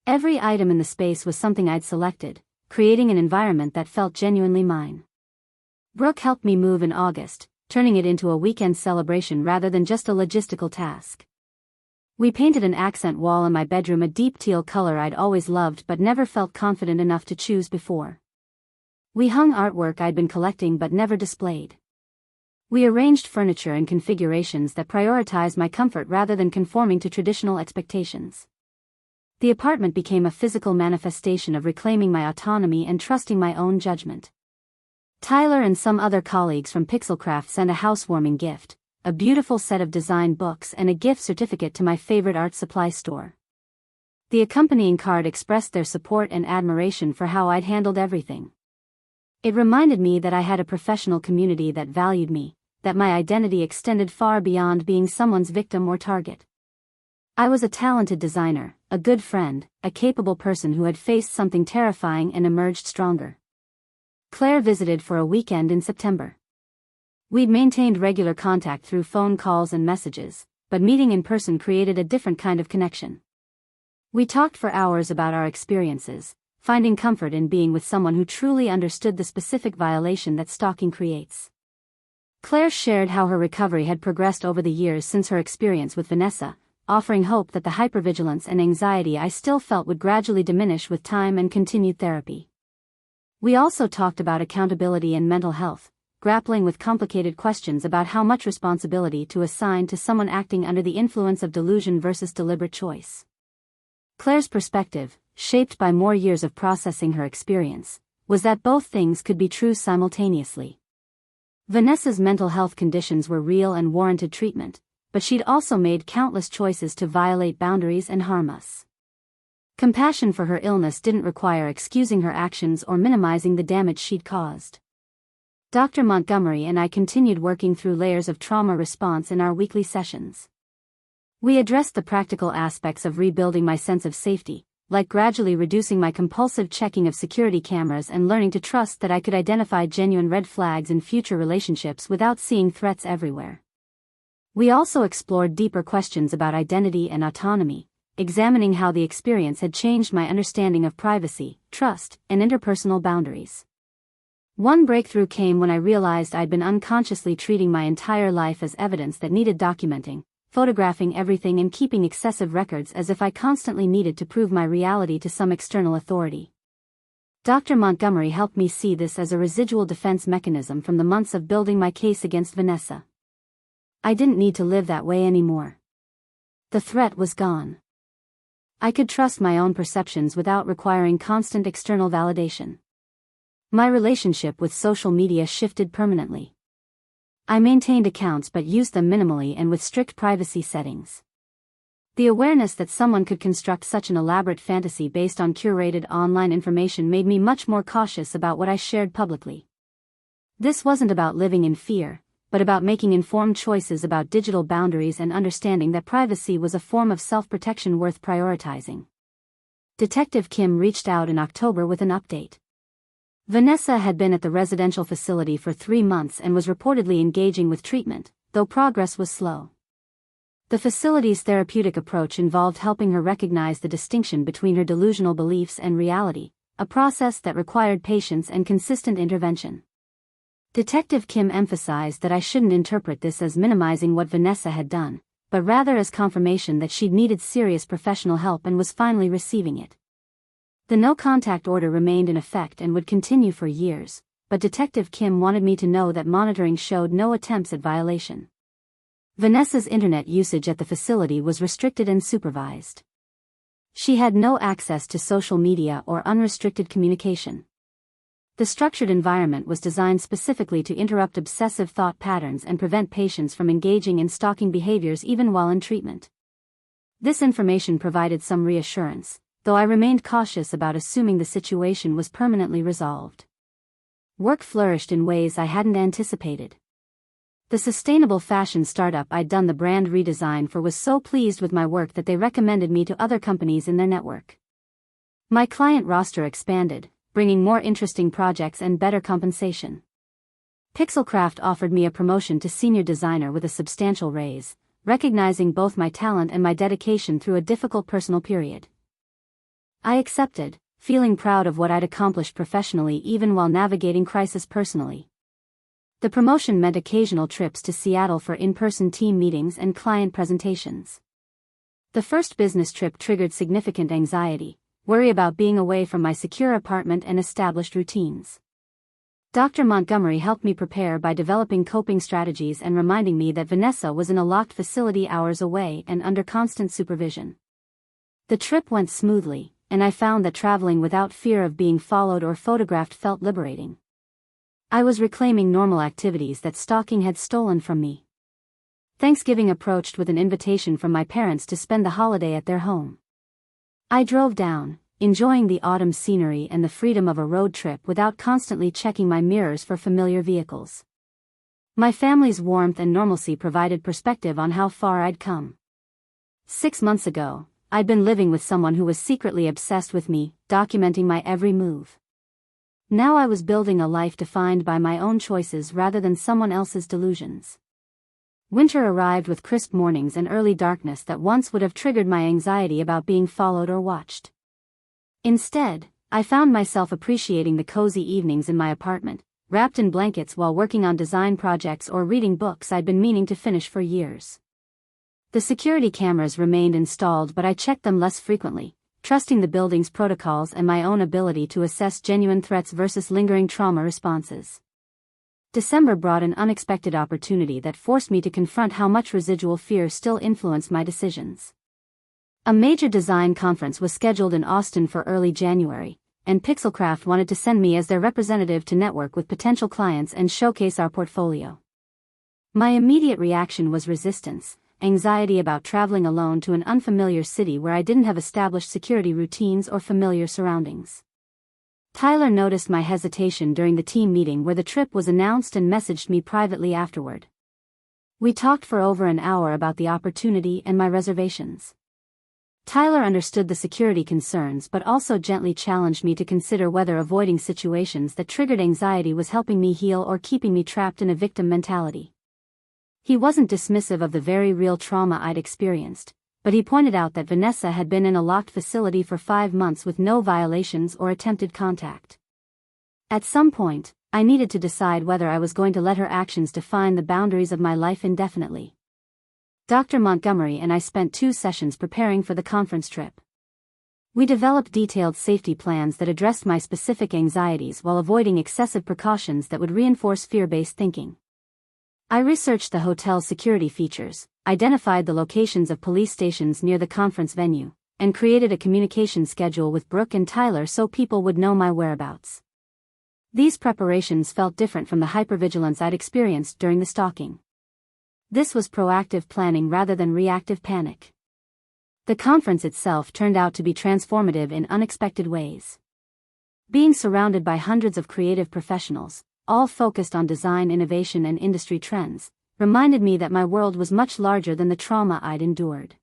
Every item in the space was something I'd selected, creating an environment that felt genuinely mine. Brooke helped me move in August, turning it into a weekend celebration rather than just a logistical task. We painted an accent wall in my bedroom a deep teal color I'd always loved but never felt confident enough to choose before. We hung artwork I'd been collecting but never displayed. We arranged furniture in configurations that prioritized my comfort rather than conforming to traditional expectations. The apartment became a physical manifestation of reclaiming my autonomy and trusting my own judgment. Tyler and some other colleagues from PixelCraft sent a housewarming gift, a beautiful set of design books and a gift certificate to my favorite art supply store. The accompanying card expressed their support and admiration for how I'd handled everything. It reminded me that I had a professional community that valued me, that my identity extended far beyond being someone's victim or target. I was a talented designer, a good friend, a capable person who had faced something terrifying and emerged stronger. Claire visited for a weekend in September. We'd maintained regular contact through phone calls and messages, but meeting in person created a different kind of connection. We talked for hours about our experiences, finding comfort in being with someone who truly understood the specific violation that stalking creates. Claire shared how her recovery had progressed over the years since her experience with Vanessa, offering hope that the hypervigilance and anxiety I still felt would gradually diminish with time and continued therapy. We also talked about accountability and mental health, grappling with complicated questions about how much responsibility to assign to someone acting under the influence of delusion versus deliberate choice. Claire's perspective, shaped by more years of processing her experience, was that both things could be true simultaneously. Vanessa's mental health conditions were real and warranted treatment, but she'd also made countless choices to violate boundaries and harm us. Compassion for her illness didn't require excusing her actions or minimizing the damage she'd caused. Dr. Montgomery and I continued working through layers of trauma response in our weekly sessions. We addressed the practical aspects of rebuilding my sense of safety, like gradually reducing my compulsive checking of security cameras and learning to trust that I could identify genuine red flags in future relationships without seeing threats everywhere. We also explored deeper questions about identity and autonomy, examining how the experience had changed my understanding of privacy, trust, and interpersonal boundaries. One breakthrough came when I realized I'd been unconsciously treating my entire life as evidence that needed documenting, photographing everything and keeping excessive records as if I constantly needed to prove my reality to some external authority. Dr. Montgomery helped me see this as a residual defense mechanism from the months of building my case against Vanessa. I didn't need to live that way anymore. The threat was gone. I could trust my own perceptions without requiring constant external validation. My relationship with social media shifted permanently. I maintained accounts but used them minimally and with strict privacy settings. The awareness that someone could construct such an elaborate fantasy based on curated online information made me much more cautious about what I shared publicly. This wasn't about living in fear, but about making informed choices about digital boundaries and understanding that privacy was a form of self-protection worth prioritizing. Detective Kim reached out in October with an update. Vanessa had been at the residential facility for 3 months and was reportedly engaging with treatment, though progress was slow. The facility's therapeutic approach involved helping her recognize the distinction between her delusional beliefs and reality, a process that required patience and consistent intervention. Detective Kim emphasized that I shouldn't interpret this as minimizing what Vanessa had done, but rather as confirmation that she'd needed serious professional help and was finally receiving it. The no-contact order remained in effect and would continue for years, but Detective Kim wanted me to know that monitoring showed no attempts at violation. Vanessa's internet usage at the facility was restricted and supervised. She had no access to social media or unrestricted communication. The structured environment was designed specifically to interrupt obsessive thought patterns and prevent patients from engaging in stalking behaviors even while in treatment. This information provided some reassurance, though I remained cautious about assuming the situation was permanently resolved. Work flourished in ways I hadn't anticipated. The sustainable fashion startup I'd done the brand redesign for was so pleased with my work that they recommended me to other companies in their network. My client roster expanded, bringing more interesting projects and better compensation. PixelCraft offered me a promotion to senior designer with a substantial raise, recognizing both my talent and my dedication through a difficult personal period. I accepted, feeling proud of what I'd accomplished professionally even while navigating crisis personally. The promotion meant occasional trips to Seattle for in-person team meetings and client presentations. The first business trip triggered significant anxiety, worry about being away from my secure apartment and established routines. Dr. Montgomery helped me prepare by developing coping strategies and reminding me that Vanessa was in a locked facility hours away and under constant supervision. The trip went smoothly, and I found that traveling without fear of being followed or photographed felt liberating. I was reclaiming normal activities that stalking had stolen from me. Thanksgiving approached with an invitation from my parents to spend the holiday at their home. I drove down, enjoying the autumn scenery and the freedom of a road trip without constantly checking my mirrors for familiar vehicles. My family's warmth and normalcy provided perspective on how far I'd come. 6 months ago, I'd been living with someone who was secretly obsessed with me, documenting my every move. Now I was building a life defined by my own choices rather than someone else's delusions. Winter arrived with crisp mornings and early darkness that once would have triggered my anxiety about being followed or watched. Instead, I found myself appreciating the cozy evenings in my apartment, wrapped in blankets while working on design projects or reading books I'd been meaning to finish for years. The security cameras remained installed, but I checked them less frequently, trusting the building's protocols and my own ability to assess genuine threats versus lingering trauma responses. December brought an unexpected opportunity that forced me to confront how much residual fear still influenced my decisions. A major design conference was scheduled in Austin for early January, and PixelCraft wanted to send me as their representative to network with potential clients and showcase our portfolio. My immediate reaction was resistance, anxiety about traveling alone to an unfamiliar city where I didn't have established security routines or familiar surroundings. Tyler noticed my hesitation during the team meeting where the trip was announced and messaged me privately afterward. We talked for over an hour about the opportunity and my reservations. Tyler understood the security concerns but also gently challenged me to consider whether avoiding situations that triggered anxiety was helping me heal or keeping me trapped in a victim mentality. He wasn't dismissive of the very real trauma I'd experienced, but he pointed out that Vanessa had been in a locked facility for 5 months with no violations or attempted contact. At some point, I needed to decide whether I was going to let her actions define the boundaries of my life indefinitely. Dr. Montgomery and I spent 2 sessions preparing for the conference trip. We developed detailed safety plans that addressed my specific anxieties while avoiding excessive precautions that would reinforce fear-based thinking. I researched the hotel's security features, identified the locations of police stations near the conference venue, and created a communication schedule with Brooke and Tyler so people would know my whereabouts. These preparations felt different from the hypervigilance I'd experienced during the stalking. This was proactive planning rather than reactive panic. The conference itself turned out to be transformative in unexpected ways. Being surrounded by hundreds of creative professionals, all focused on design innovation and industry trends, reminded me that my world was much larger than the trauma I'd endured.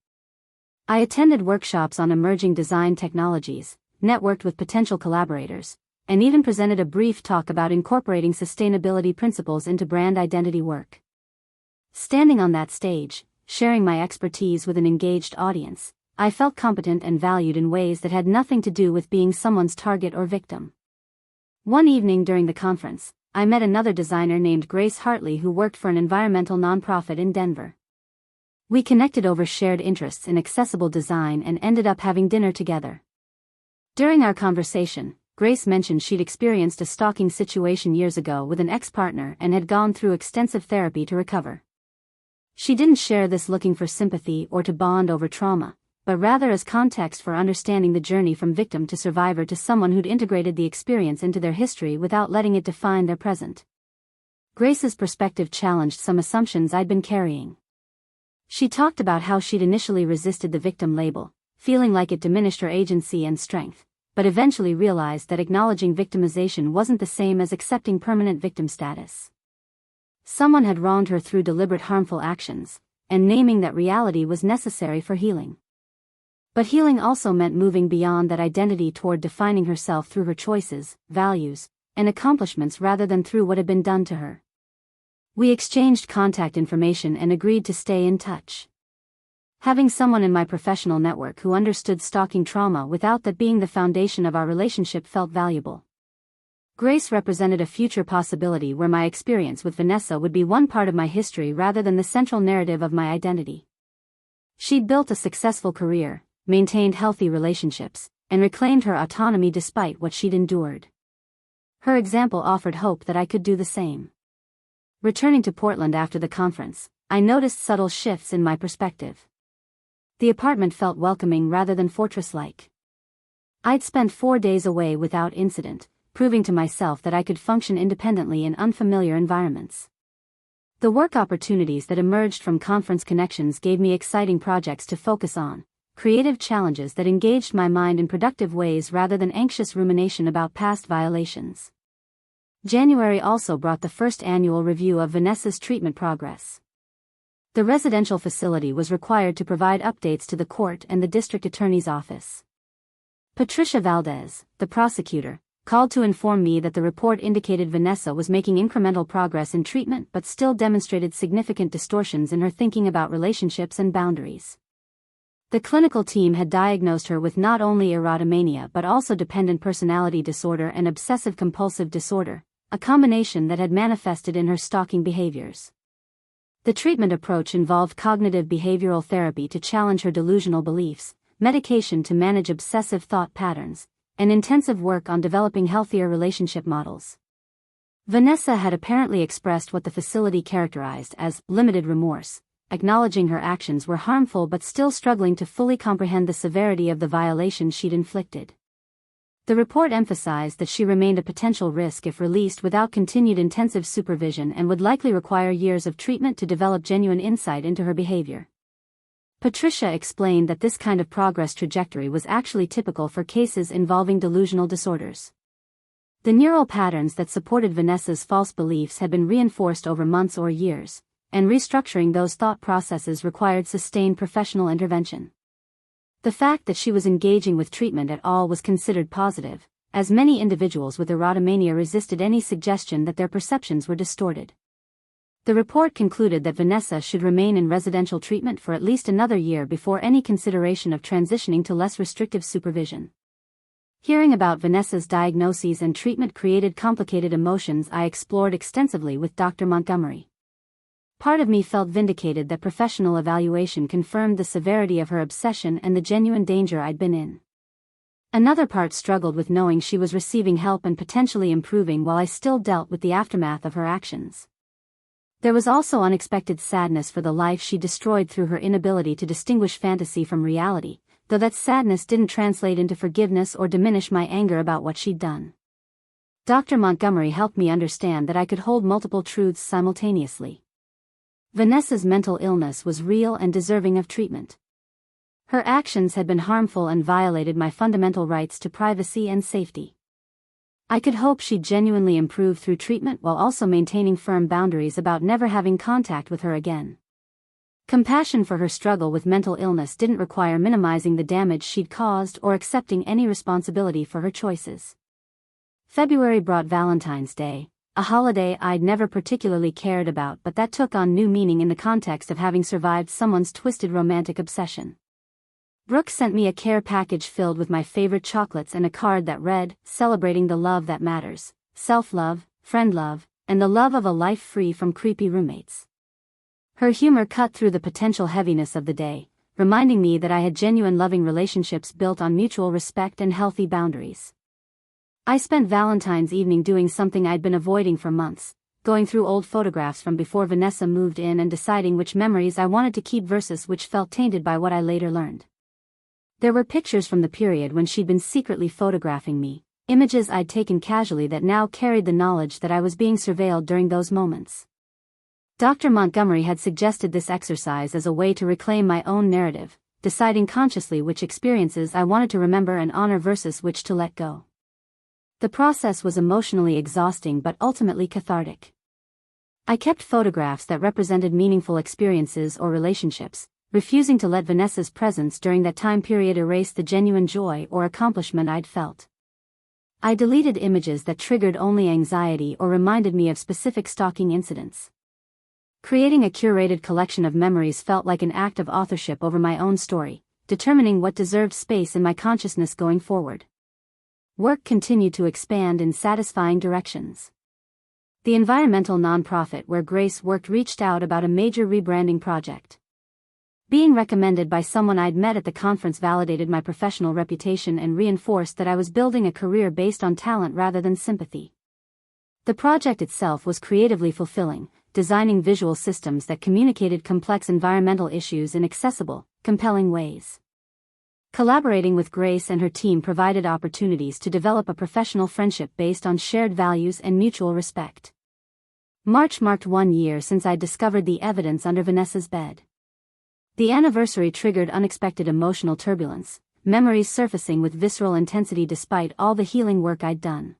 I attended workshops on emerging design technologies, networked with potential collaborators, and even presented a brief talk about incorporating sustainability principles into brand identity work. Standing on that stage, sharing my expertise with an engaged audience, I felt competent and valued in ways that had nothing to do with being someone's target or victim. One evening during the conference, I met another designer named Grace Hartley who worked for an environmental nonprofit in Denver. We connected over shared interests in accessible design and ended up having dinner together. During our conversation, Grace mentioned she'd experienced a stalking situation years ago with an ex-partner and had gone through extensive therapy to recover. She didn't share this looking for sympathy or to bond over trauma, but rather as context for understanding the journey from victim to survivor to someone who'd integrated the experience into their history without letting it define their present. Grace's perspective challenged some assumptions I'd been carrying. She talked about how she'd initially resisted the victim label, feeling like it diminished her agency and strength, but eventually realized that acknowledging victimization wasn't the same as accepting permanent victim status. Someone had wronged her through deliberate harmful actions, and naming that reality was necessary for healing. But healing also meant moving beyond that identity toward defining herself through her choices, values, and accomplishments rather than through what had been done to her. We exchanged contact information and agreed to stay in touch. Having someone in my professional network who understood stalking trauma without that being the foundation of our relationship felt valuable. Grace represented a future possibility where my experience with Vanessa would be one part of my history rather than the central narrative of my identity. She'd built a successful career, maintained healthy relationships, and reclaimed her autonomy despite what she'd endured. Her example offered hope that I could do the same. Returning to Portland after the conference, I noticed subtle shifts in my perspective. The apartment felt welcoming rather than fortress-like. I'd spent 4 days away without incident, proving to myself that I could function independently in unfamiliar environments. The work opportunities that emerged from conference connections gave me exciting projects to focus on, creative challenges that engaged my mind in productive ways rather than anxious rumination about past violations. January also brought the first annual review of Vanessa's treatment progress. The residential facility was required to provide updates to the court and the district attorney's office. Patricia Valdez, the prosecutor, called to inform me that the report indicated Vanessa was making incremental progress in treatment but still demonstrated significant distortions in her thinking about relationships and boundaries. The clinical team had diagnosed her with not only erotomania but also dependent personality disorder and obsessive-compulsive disorder, a combination that had manifested in her stalking behaviors. The treatment approach involved cognitive behavioral therapy to challenge her delusional beliefs, medication to manage obsessive thought patterns, and intensive work on developing healthier relationship models. Vanessa had apparently expressed what the facility characterized as limited remorse, acknowledging her actions were harmful but still struggling to fully comprehend the severity of the violation she'd inflicted. The report emphasized that she remained a potential risk if released without continued intensive supervision and would likely require years of treatment to develop genuine insight into her behavior. Patricia explained that this kind of progress trajectory was actually typical for cases involving delusional disorders. The neural patterns that supported Vanessa's false beliefs had been reinforced over months or years, and restructuring those thought processes required sustained professional intervention. The fact that she was engaging with treatment at all was considered positive, as many individuals with erotomania resisted any suggestion that their perceptions were distorted. The report concluded that Vanessa should remain in residential treatment for at least another year before any consideration of transitioning to less restrictive supervision. Hearing about Vanessa's diagnoses and treatment created complicated emotions I explored extensively with Dr. Montgomery. Part of me felt vindicated that professional evaluation confirmed the severity of her obsession and the genuine danger I'd been in. Another part struggled with knowing she was receiving help and potentially improving while I still dealt with the aftermath of her actions. There was also unexpected sadness for the life she destroyed through her inability to distinguish fantasy from reality, though that sadness didn't translate into forgiveness or diminish my anger about what she'd done. Dr. Montgomery helped me understand that I could hold multiple truths simultaneously. Vanessa's mental illness was real and deserving of treatment. Her actions had been harmful and violated my fundamental rights to privacy and safety. I could hope she'd genuinely improve through treatment while also maintaining firm boundaries about never having contact with her again. Compassion for her struggle with mental illness didn't require minimizing the damage she'd caused or accepting any responsibility for her choices. February brought Valentine's Day, a holiday I'd never particularly cared about, but that took on new meaning in the context of having survived someone's twisted romantic obsession. Brooke sent me a care package filled with my favorite chocolates and a card that read, "Celebrating the love that matters, self-love, friend love, and the love of a life free from creepy roommates." Her humor cut through the potential heaviness of the day, reminding me that I had genuine loving relationships built on mutual respect and healthy boundaries. I spent Valentine's evening doing something I'd been avoiding for months, going through old photographs from before Vanessa moved in and deciding which memories I wanted to keep versus which felt tainted by what I later learned. There were pictures from the period when she'd been secretly photographing me, images I'd taken casually that now carried the knowledge that I was being surveilled during those moments. Dr. Montgomery had suggested this exercise as a way to reclaim my own narrative, deciding consciously which experiences I wanted to remember and honor versus which to let go. The process was emotionally exhausting but ultimately cathartic. I kept photographs that represented meaningful experiences or relationships, refusing to let Vanessa's presence during that time period erase the genuine joy or accomplishment I'd felt. I deleted images that triggered only anxiety or reminded me of specific stalking incidents. Creating a curated collection of memories felt like an act of authorship over my own story, determining what deserved space in my consciousness going forward. Work continued to expand in satisfying directions. The environmental nonprofit where Grace worked reached out about a major rebranding project. Being recommended by someone I'd met at the conference validated my professional reputation and reinforced that I was building a career based on talent rather than sympathy. The project itself was creatively fulfilling, designing visual systems that communicated complex environmental issues in accessible, compelling ways. Collaborating with Grace and her team provided opportunities to develop a professional friendship based on shared values and mutual respect. March marked 1 year since I discovered the evidence under Vanessa's bed. The anniversary triggered unexpected emotional turbulence, memories surfacing with visceral intensity despite all the healing work I'd done.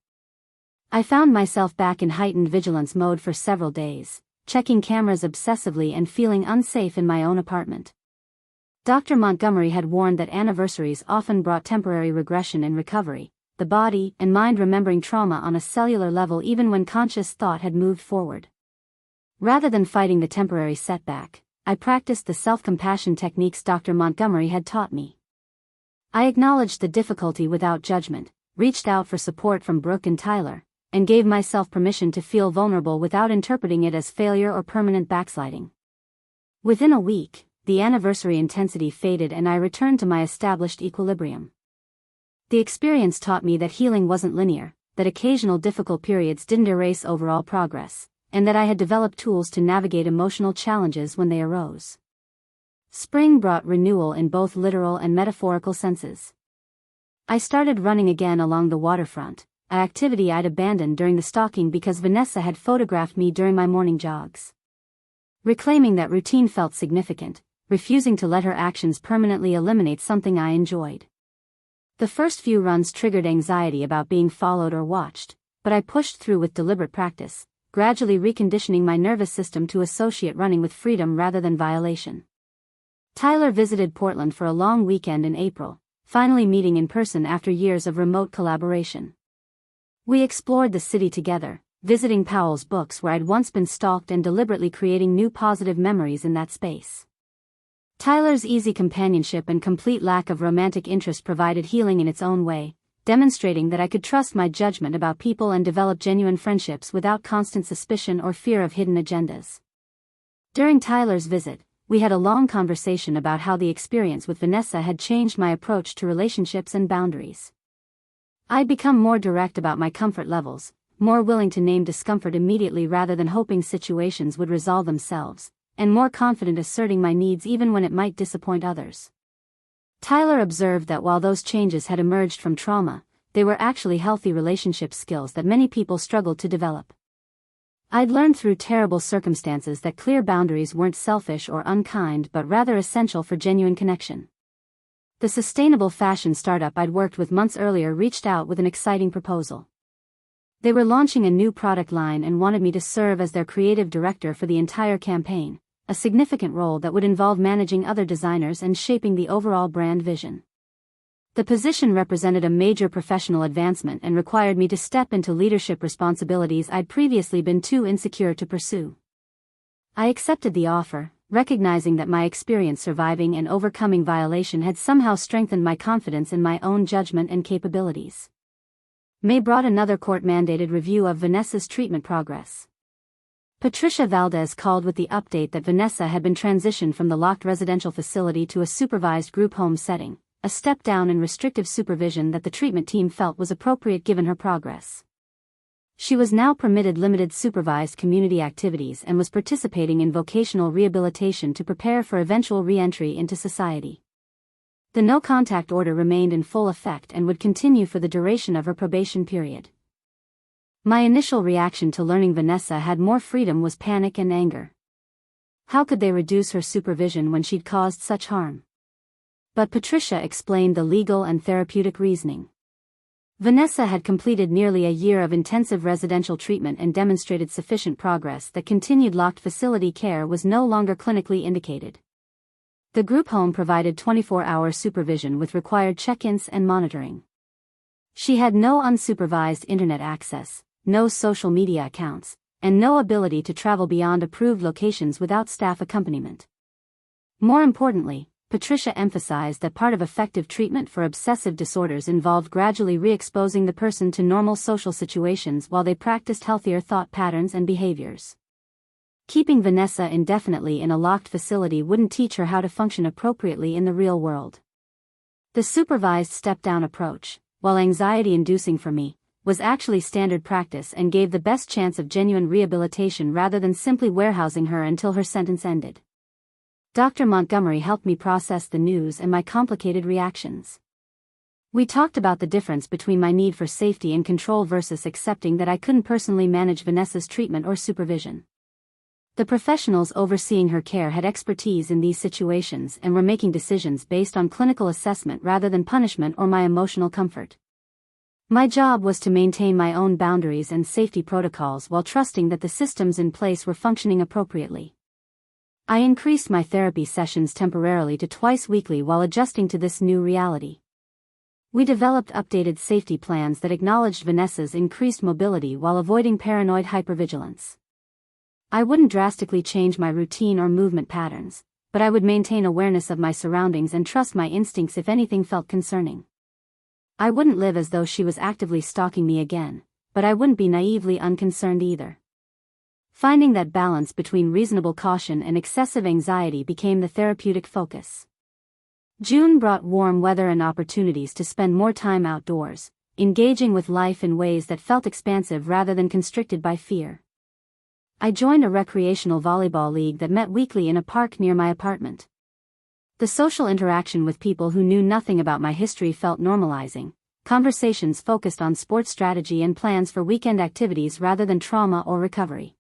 I found myself back in heightened vigilance mode for several days, checking cameras obsessively and feeling unsafe in my own apartment. Dr. Montgomery had warned that anniversaries often brought temporary regression in recovery, the body and mind remembering trauma on a cellular level even when conscious thought had moved forward. Rather than fighting the temporary setback, I practiced the self-compassion techniques Dr. Montgomery had taught me. I acknowledged the difficulty without judgment, reached out for support from Brooke and Tyler, and gave myself permission to feel vulnerable without interpreting it as failure or permanent backsliding. Within a week, the anniversary intensity faded and I returned to my established equilibrium. The experience taught me that healing wasn't linear, that occasional difficult periods didn't erase overall progress, and that I had developed tools to navigate emotional challenges when they arose. Spring brought renewal in both literal and metaphorical senses. I started running again along the waterfront, an activity I'd abandoned during the stalking because Vanessa had photographed me during my morning jogs. Reclaiming that routine felt significant, refusing to let her actions permanently eliminate something I enjoyed. The first few runs triggered anxiety about being followed or watched, but I pushed through with deliberate practice, gradually reconditioning my nervous system to associate running with freedom rather than violation. Tyler visited Portland for a long weekend in April, finally meeting in person after years of remote collaboration. We explored the city together, visiting Powell's books where I'd once been stalked and deliberately creating new positive memories in that space. Tyler's easy companionship and complete lack of romantic interest provided healing in its own way, demonstrating that I could trust my judgment about people and develop genuine friendships without constant suspicion or fear of hidden agendas. During Tyler's visit, we had a long conversation about how the experience with Vanessa had changed my approach to relationships and boundaries. I'd become more direct about my comfort levels, more willing to name discomfort immediately rather than hoping situations would resolve themselves, and more confident asserting my needs even when it might disappoint others. Tyler observed that while those changes had emerged from trauma, they were actually healthy relationship skills that many people struggled to develop. I'd learned through terrible circumstances that clear boundaries weren't selfish or unkind but rather essential for genuine connection. The sustainable fashion startup I'd worked with months earlier reached out with an exciting proposal. They were launching a new product line and wanted me to serve as their creative director for the entire campaign, a significant role that would involve managing other designers and shaping the overall brand vision. The position represented a major professional advancement and required me to step into leadership responsibilities I'd previously been too insecure to pursue. I accepted the offer, recognizing that my experience surviving and overcoming violation had somehow strengthened my confidence in my own judgment and capabilities. May brought another court-mandated review of Vanessa's treatment progress. Patricia Valdez called with the update that Vanessa had been transitioned from the locked residential facility to a supervised group home setting, a step down in restrictive supervision that the treatment team felt was appropriate given her progress. She was now permitted limited supervised community activities and was participating in vocational rehabilitation to prepare for eventual re-entry into society. The no-contact order remained in full effect and would continue for the duration of her probation period. My initial reaction to learning Vanessa had more freedom was panic and anger. How could they reduce her supervision when she'd caused such harm? But Patricia explained the legal and therapeutic reasoning. Vanessa had completed nearly a year of intensive residential treatment and demonstrated sufficient progress that continued locked facility care was no longer clinically indicated. The group home provided 24-hour supervision with required check-ins and monitoring. She had no unsupervised internet access, no social media accounts, and no ability to travel beyond approved locations without staff accompaniment. More importantly, Patricia emphasized that part of effective treatment for obsessive disorders involved gradually re-exposing the person to normal social situations while they practiced healthier thought patterns and behaviors. Keeping Vanessa indefinitely in a locked facility wouldn't teach her how to function appropriately in the real world. The supervised step-down approach, while anxiety-inducing for me, was actually standard practice and gave the best chance of genuine rehabilitation rather than simply warehousing her until her sentence ended. Dr. Montgomery helped me process the news and my complicated reactions. We talked about the difference between my need for safety and control versus accepting that I couldn't personally manage Vanessa's treatment or supervision. The professionals overseeing her care had expertise in these situations and were making decisions based on clinical assessment rather than punishment or my emotional comfort. My job was to maintain my own boundaries and safety protocols while trusting that the systems in place were functioning appropriately. I increased my therapy sessions temporarily to twice weekly while adjusting to this new reality. We developed updated safety plans that acknowledged Vanessa's increased mobility while avoiding paranoid hypervigilance. I wouldn't drastically change my routine or movement patterns, but I would maintain awareness of my surroundings and trust my instincts if anything felt concerning. I wouldn't live as though she was actively stalking me again, but I wouldn't be naively unconcerned either. Finding that balance between reasonable caution and excessive anxiety became the therapeutic focus. June brought warm weather and opportunities to spend more time outdoors, engaging with life in ways that felt expansive rather than constricted by fear. I joined a recreational volleyball league that met weekly in a park near my apartment. The social interaction with people who knew nothing about my history felt normalizing. Conversations focused on sports strategy and plans for weekend activities rather than trauma or recovery.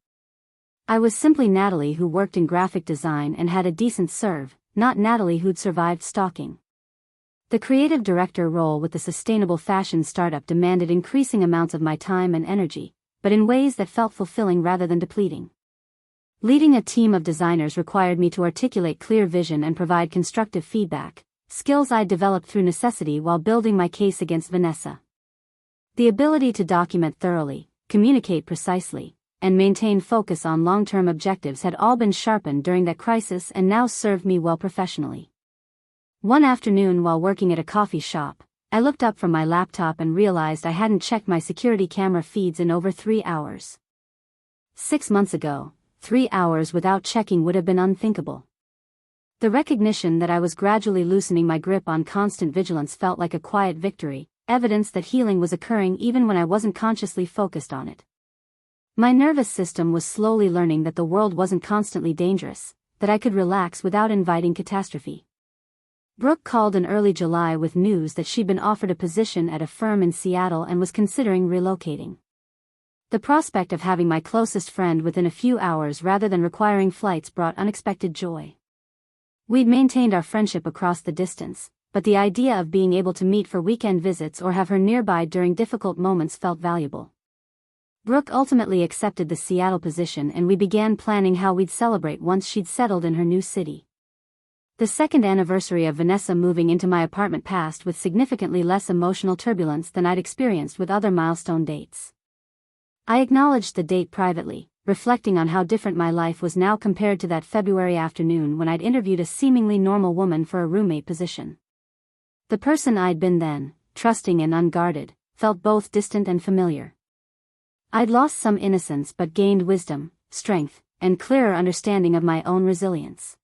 I was simply Natalie who worked in graphic design and had a decent serve, not Natalie who'd survived stalking. The creative director role with the sustainable fashion startup demanded increasing amounts of my time and energy, but in ways that felt fulfilling rather than depleting. Leading a team of designers required me to articulate clear vision and provide constructive feedback, skills I developed through necessity while building my case against Vanessa. The ability to document thoroughly, communicate precisely, and maintain focus on long-term objectives had all been sharpened during that crisis and now served me well professionally. One afternoon while working at a coffee shop, I looked up from my laptop and realized I hadn't checked my security camera feeds in over 3 hours. 6 months ago, 3 hours without checking would have been unthinkable. The recognition that I was gradually loosening my grip on constant vigilance felt like a quiet victory, evidence that healing was occurring even when I wasn't consciously focused on it. My nervous system was slowly learning that the world wasn't constantly dangerous, that I could relax without inviting catastrophe. Brooke called in early July with news that she'd been offered a position at a firm in Seattle and was considering relocating. The prospect of having my closest friend within a few hours rather than requiring flights brought unexpected joy. We'd maintained our friendship across the distance, but the idea of being able to meet for weekend visits or have her nearby during difficult moments felt valuable. Brooke ultimately accepted the Seattle position and we began planning how we'd celebrate once she'd settled in her new city. The second anniversary of Vanessa moving into my apartment passed with significantly less emotional turbulence than I'd experienced with other milestone dates. I acknowledged the date privately, reflecting on how different my life was now compared to that February afternoon when I'd interviewed a seemingly normal woman for a roommate position. The person I'd been then, trusting and unguarded, felt both distant and familiar. I'd lost some innocence but gained wisdom, strength, and clearer understanding of my own resilience.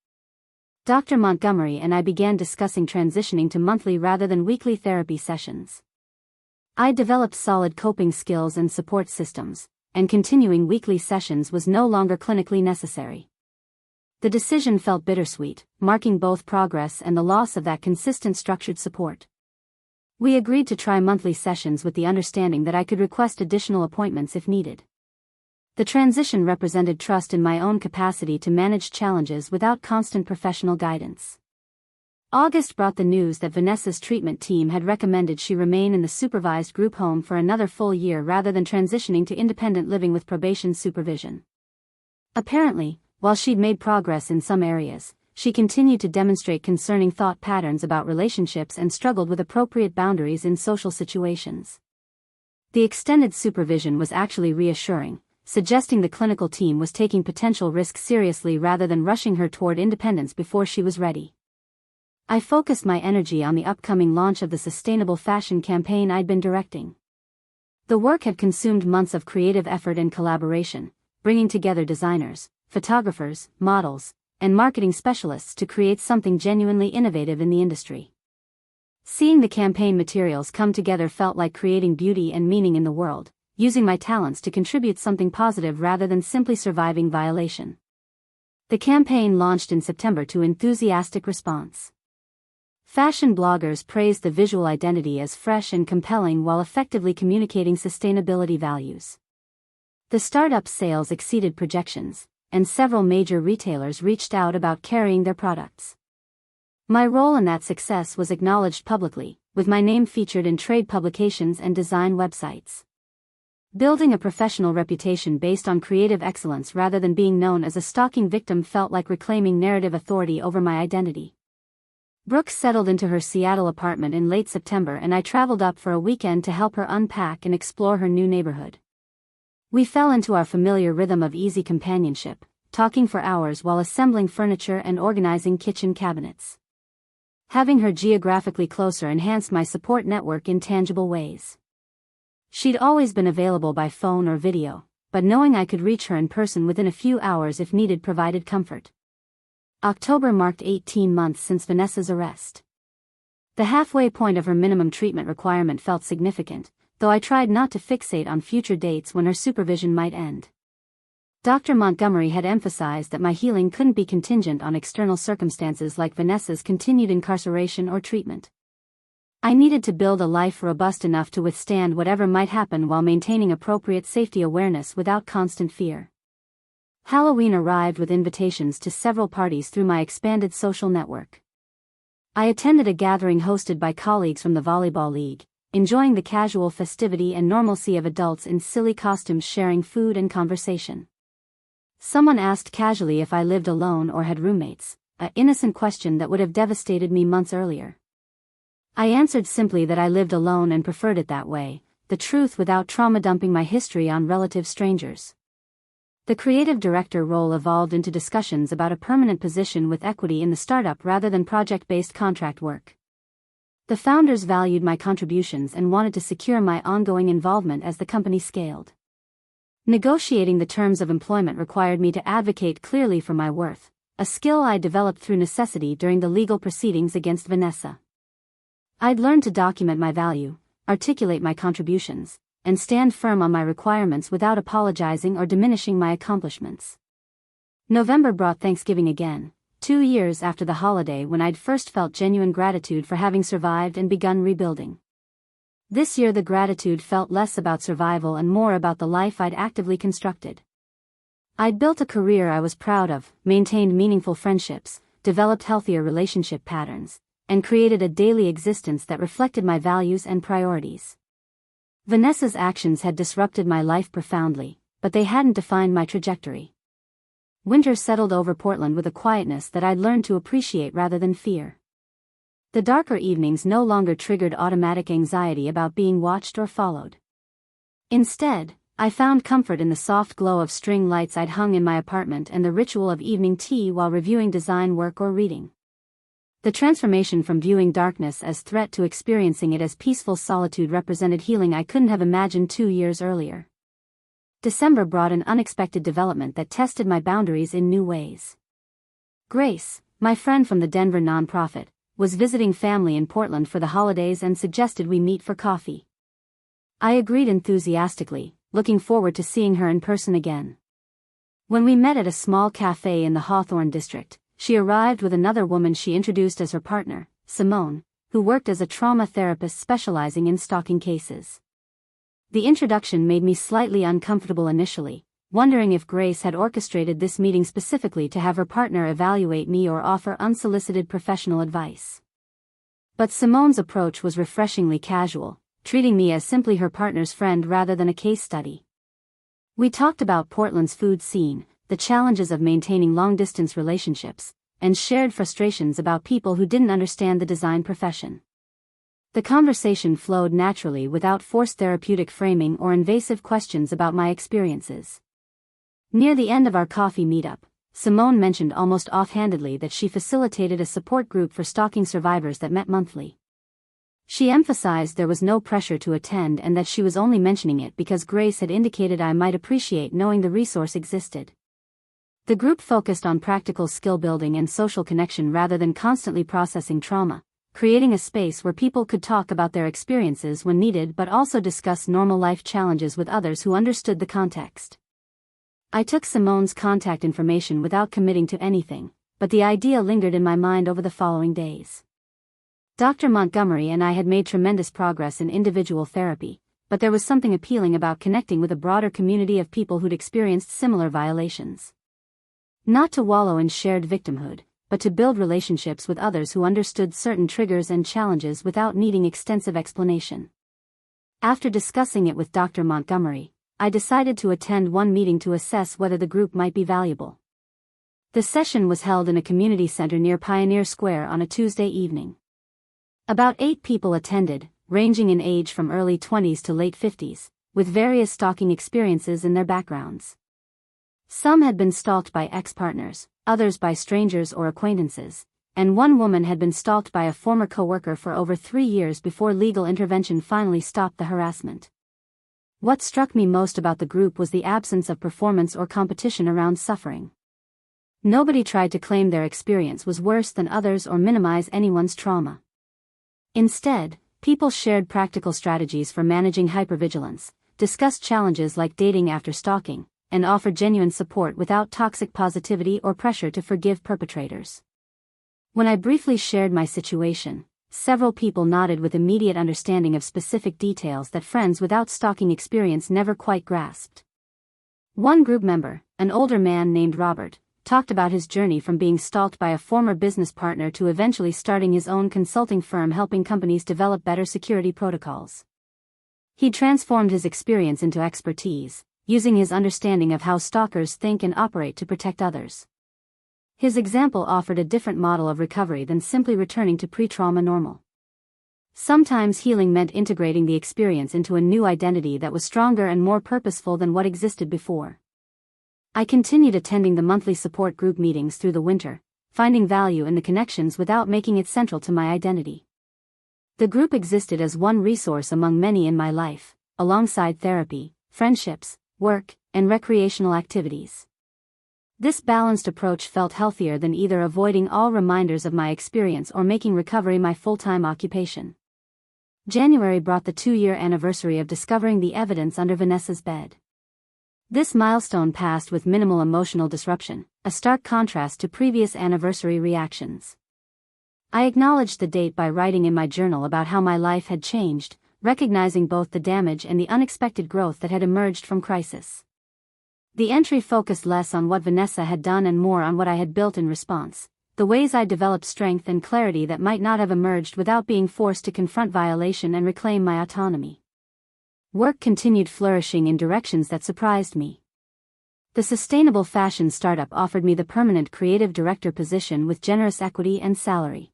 Dr. Montgomery and I began discussing transitioning to monthly rather than weekly therapy sessions. I developed solid coping skills and support systems, and continuing weekly sessions was no longer clinically necessary. The decision felt bittersweet, marking both progress and the loss of that consistent structured support. We agreed to try monthly sessions with the understanding that I could request additional appointments if needed. The transition represented trust in my own capacity to manage challenges without constant professional guidance. August brought the news that Vanessa's treatment team had recommended she remain in the supervised group home for another full year rather than transitioning to independent living with probation supervision. Apparently, while she'd made progress in some areas, she continued to demonstrate concerning thought patterns about relationships and struggled with appropriate boundaries in social situations. The extended supervision was actually reassuring, suggesting the clinical team was taking potential risks seriously rather than rushing her toward independence before she was ready. I focused my energy on the upcoming launch of the sustainable fashion campaign I'd been directing. The work had consumed months of creative effort and collaboration, bringing together designers, photographers, models, and marketing specialists to create something genuinely innovative in the industry. Seeing the campaign materials come together felt like creating beauty and meaning in the world, using my talents to contribute something positive rather than simply surviving violation. The campaign launched in September to enthusiastic response. Fashion bloggers praised the visual identity as fresh and compelling while effectively communicating sustainability values. The startup's sales exceeded projections, and several major retailers reached out about carrying their products. My role in that success was acknowledged publicly, with my name featured in trade publications and design websites. Building a professional reputation based on creative excellence rather than being known as a stalking victim felt like reclaiming narrative authority over my identity. Brooke settled into her Seattle apartment in late September and I traveled up for a weekend to help her unpack and explore her new neighborhood. We fell into our familiar rhythm of easy companionship, talking for hours while assembling furniture and organizing kitchen cabinets. Having her geographically closer enhanced my support network in tangible ways. She'd always been available by phone or video, but knowing I could reach her in person within a few hours if needed provided comfort. October marked 18 months since Vanessa's arrest. The halfway point of her minimum treatment requirement felt significant, though I tried not to fixate on future dates when her supervision might end. Dr. Montgomery had emphasized that my healing couldn't be contingent on external circumstances like Vanessa's continued incarceration or treatment. I needed to build a life robust enough to withstand whatever might happen while maintaining appropriate safety awareness without constant fear. Halloween arrived with invitations to several parties through my expanded social network. I attended a gathering hosted by colleagues from the volleyball league, enjoying the casual festivity and normalcy of adults in silly costumes sharing food and conversation. Someone asked casually if I lived alone or had roommates, an innocent question that would have devastated me months earlier. I answered simply that I lived alone and preferred it that way, the truth without trauma dumping my history on relative strangers. The creative director role evolved into discussions about a permanent position with equity in the startup rather than project-based contract work. The founders valued my contributions and wanted to secure my ongoing involvement as the company scaled. Negotiating the terms of employment required me to advocate clearly for my worth, a skill I developed through necessity during the legal proceedings against Vanessa. I'd learned to document my value, articulate my contributions, and stand firm on my requirements without apologizing or diminishing my accomplishments. November brought Thanksgiving again, 2 years after the holiday when I'd first felt genuine gratitude for having survived and begun rebuilding. This year the gratitude felt less about survival and more about the life I'd actively constructed. I'd built a career I was proud of, maintained meaningful friendships, developed healthier relationship patterns, and created a daily existence that reflected my values and priorities. Vanessa's actions had disrupted my life profoundly, but they hadn't defined my trajectory. Winter settled over Portland with a quietness that I'd learned to appreciate rather than fear. The darker evenings no longer triggered automatic anxiety about being watched or followed. Instead, I found comfort in the soft glow of string lights I'd hung in my apartment and the ritual of evening tea while reviewing design work or reading. The transformation from viewing darkness as threat to experiencing it as peaceful solitude represented healing I couldn't have imagined 2 years earlier. December brought an unexpected development that tested my boundaries in new ways. Grace, my friend from the Denver nonprofit, was visiting family in Portland for the holidays and suggested we meet for coffee. I agreed enthusiastically, looking forward to seeing her in person again. When we met at a small cafe in the Hawthorne district, she arrived with another woman she introduced as her partner, Simone, who worked as a trauma therapist specializing in stalking cases. The introduction made me slightly uncomfortable initially, wondering if Grace had orchestrated this meeting specifically to have her partner evaluate me or offer unsolicited professional advice. But Simone's approach was refreshingly casual, treating me as simply her partner's friend rather than a case study. We talked about Portland's food scene, the challenges of maintaining long-distance relationships, and shared frustrations about people who didn't understand the design profession. The conversation flowed naturally without forced therapeutic framing or invasive questions about my experiences. Near the end of our coffee meetup, Simone mentioned almost offhandedly that she facilitated a support group for stalking survivors that met monthly. She emphasized there was no pressure to attend and that she was only mentioning it because Grace had indicated I might appreciate knowing the resource existed. The group focused on practical skill building and social connection rather than constantly processing trauma, creating a space where people could talk about their experiences when needed but also discuss normal life challenges with others who understood the context. I took Simone's contact information without committing to anything, but the idea lingered in my mind over the following days. Dr. Montgomery and I had made tremendous progress in individual therapy, but there was something appealing about connecting with a broader community of people who'd experienced similar violations. Not to wallow in shared victimhood, but to build relationships with others who understood certain triggers and challenges without needing extensive explanation. After discussing it with Dr. Montgomery, I decided to attend one meeting to assess whether the group might be valuable. The session was held in a community center near Pioneer Square on a Tuesday evening. About 8 people attended, ranging in age from early 20s to late 50s, with various stalking experiences in their backgrounds. Some had been stalked by ex-partners, others by strangers or acquaintances, and one woman had been stalked by a former coworker for over 3 years before legal intervention finally stopped the harassment. What struck me most about the group was the absence of performance or competition around suffering. Nobody tried to claim their experience was worse than others or minimize anyone's trauma. Instead, people shared practical strategies for managing hypervigilance, discussed challenges like dating after stalking, and offered genuine support without toxic positivity or pressure to forgive perpetrators. When I briefly shared my situation, several people nodded with immediate understanding of specific details that friends without stalking experience never quite grasped. One group member, an older man named Robert, talked about his journey from being stalked by a former business partner to eventually starting his own consulting firm helping companies develop better security protocols. He transformed his experience into expertise, using his understanding of how stalkers think and operate to protect others. His example offered a different model of recovery than simply returning to pre-trauma normal. Sometimes healing meant integrating the experience into a new identity that was stronger and more purposeful than what existed before. I continued attending the monthly support group meetings through the winter, finding value in the connections without making it central to my identity. The group existed as one resource among many in my life, alongside therapy, friendships, work, and recreational activities. This balanced approach felt healthier than either avoiding all reminders of my experience or making recovery my full-time occupation. January brought the 2-year anniversary of discovering the evidence under Vanessa's bed. This milestone passed with minimal emotional disruption, a stark contrast to previous anniversary reactions. I acknowledged the date by writing in my journal about how my life had changed, recognizing both the damage and the unexpected growth that had emerged from crisis. The entry focused less on what Vanessa had done and more on what I had built in response, the ways I developed strength and clarity that might not have emerged without being forced to confront violation and reclaim my autonomy. Work continued flourishing in directions that surprised me. The sustainable fashion startup offered me the permanent creative director position with generous equity and salary.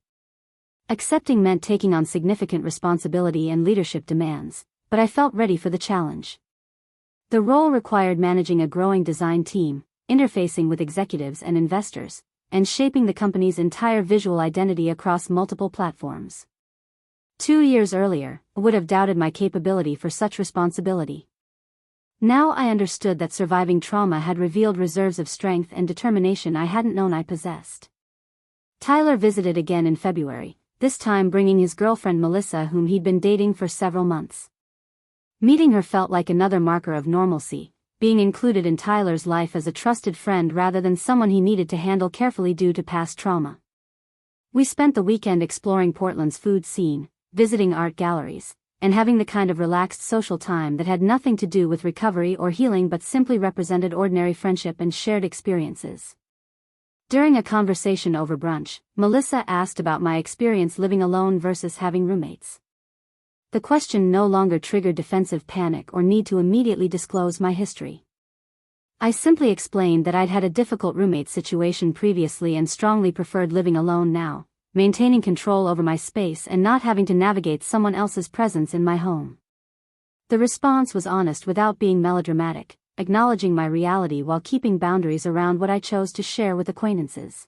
Accepting meant taking on significant responsibility and leadership demands, but I felt ready for the challenge. The role required managing a growing design team, interfacing with executives and investors, and shaping the company's entire visual identity across multiple platforms. 2 years earlier, I would have doubted my capability for such responsibility. Now I understood that surviving trauma had revealed reserves of strength and determination I hadn't known I possessed. Tyler visited again in February, this time bringing his girlfriend Melissa, whom he'd been dating for several months. Meeting her felt like another marker of normalcy, being included in Tyler's life as a trusted friend rather than someone he needed to handle carefully due to past trauma. We spent the weekend exploring Portland's food scene, visiting art galleries, and having the kind of relaxed social time that had nothing to do with recovery or healing but simply represented ordinary friendship and shared experiences. During a conversation over brunch, Melissa asked about my experience living alone versus having roommates. The question no longer triggered defensive panic or need to immediately disclose my history. I simply explained that I'd had a difficult roommate situation previously and strongly preferred living alone now, maintaining control over my space and not having to navigate someone else's presence in my home. The response was honest without being melodramatic, acknowledging my reality while keeping boundaries around what I chose to share with acquaintances.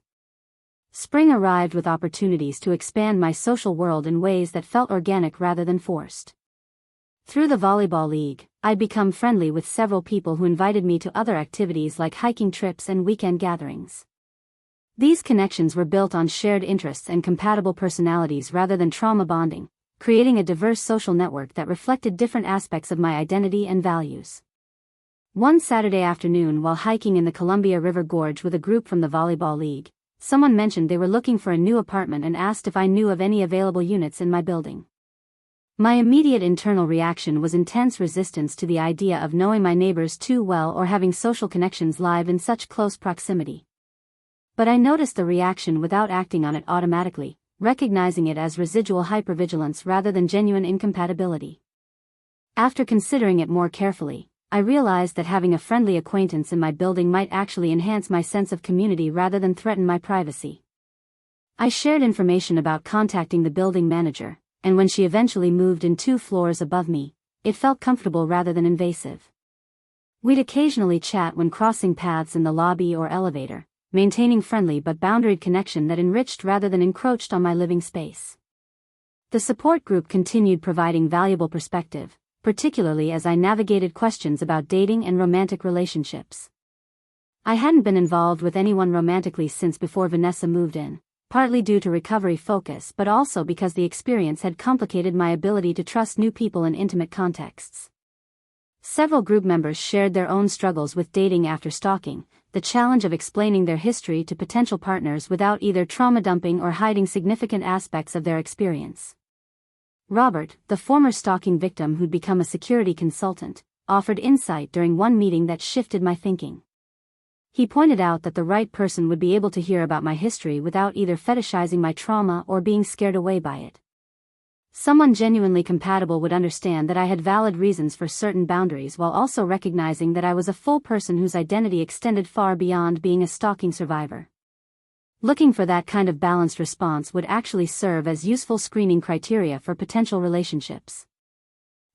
Spring arrived with opportunities to expand my social world in ways that felt organic rather than forced. Through the volleyball league, I'd become friendly with several people who invited me to other activities like hiking trips and weekend gatherings. These connections were built on shared interests and compatible personalities rather than trauma bonding, creating a diverse social network that reflected different aspects of my identity and values. One Saturday afternoon while hiking in the Columbia River Gorge with a group from the volleyball league, someone mentioned they were looking for a new apartment and asked if I knew of any available units in my building. My immediate internal reaction was intense resistance to the idea of knowing my neighbors too well or having social connections live in such close proximity. But I noticed the reaction without acting on it automatically, recognizing it as residual hypervigilance rather than genuine incompatibility. After considering it more carefully, I realized that having a friendly acquaintance in my building might actually enhance my sense of community rather than threaten my privacy. I shared information about contacting the building manager, and when she eventually moved in 2 floors above me, it felt comfortable rather than invasive. We'd occasionally chat when crossing paths in the lobby or elevator, maintaining friendly but boundaried connection that enriched rather than encroached on my living space. The support group continued providing valuable perspective, particularly as I navigated questions about dating and romantic relationships. I hadn't been involved with anyone romantically since before Vanessa moved in, partly due to recovery focus but also because the experience had complicated my ability to trust new people in intimate contexts. Several group members shared their own struggles with dating after stalking, the challenge of explaining their history to potential partners without either trauma dumping or hiding significant aspects of their experience. Robert, the former stalking victim who'd become a security consultant, offered insight during one meeting that shifted my thinking. He pointed out that the right person would be able to hear about my history without either fetishizing my trauma or being scared away by it. Someone genuinely compatible would understand that I had valid reasons for certain boundaries while also recognizing that I was a full person whose identity extended far beyond being a stalking survivor. Looking for that kind of balanced response would actually serve as useful screening criteria for potential relationships.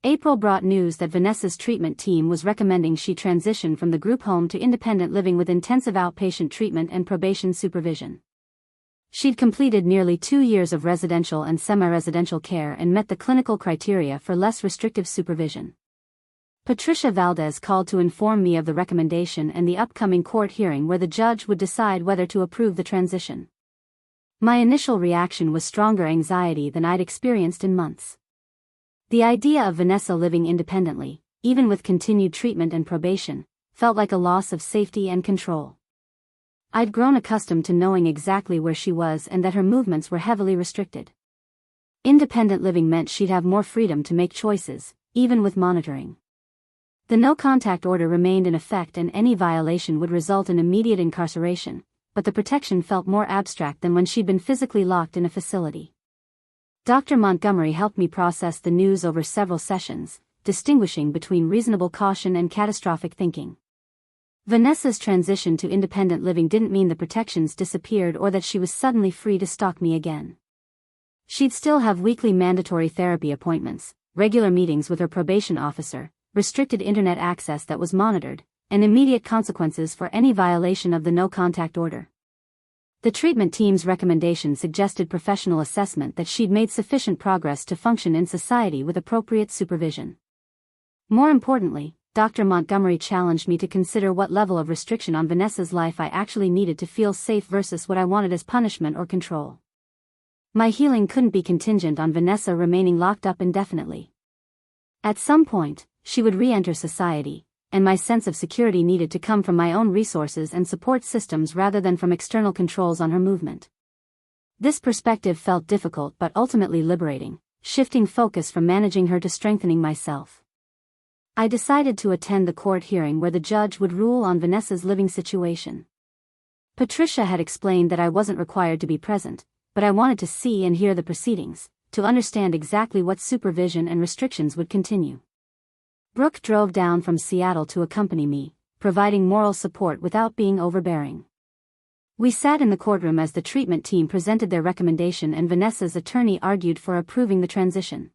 April brought news that Vanessa's treatment team was recommending she transition from the group home to independent living with intensive outpatient treatment and probation supervision. She'd completed nearly 2 years of residential and semi-residential care and met the clinical criteria for less restrictive supervision. Patricia Valdez called to inform me of the recommendation and the upcoming court hearing where the judge would decide whether to approve the transition. My initial reaction was stronger anxiety than I'd experienced in months. The idea of Vanessa living independently, even with continued treatment and probation, felt like a loss of safety and control. I'd grown accustomed to knowing exactly where she was and that her movements were heavily restricted. Independent living meant she'd have more freedom to make choices, even with monitoring. The no-contact order remained in effect and any violation would result in immediate incarceration, but the protection felt more abstract than when she'd been physically locked in a facility. Dr. Montgomery helped me process the news over several sessions, distinguishing between reasonable caution and catastrophic thinking. Vanessa's transition to independent living didn't mean the protections disappeared or that she was suddenly free to stalk me again. She'd still have weekly mandatory therapy appointments, regular meetings with her probation officer, restricted internet access that was monitored, and immediate consequences for any violation of the no-contact order. The treatment team's recommendation suggested professional assessment that she'd made sufficient progress to function in society with appropriate supervision. More importantly, Dr. Montgomery challenged me to consider what level of restriction on Vanessa's life I actually needed to feel safe versus what I wanted as punishment or control. My healing couldn't be contingent on Vanessa remaining locked up indefinitely. At some point, she would re-enter society, and my sense of security needed to come from my own resources and support systems rather than from external controls on her movement. This perspective felt difficult but ultimately liberating, shifting focus from managing her to strengthening myself. I decided to attend the court hearing where the judge would rule on Vanessa's living situation. Patricia had explained that I wasn't required to be present, but I wanted to see and hear the proceedings, to understand exactly what supervision and restrictions would continue. Brooke drove down from Seattle to accompany me, providing moral support without being overbearing. We sat in the courtroom as the treatment team presented their recommendation and Vanessa's attorney argued for approving the transition.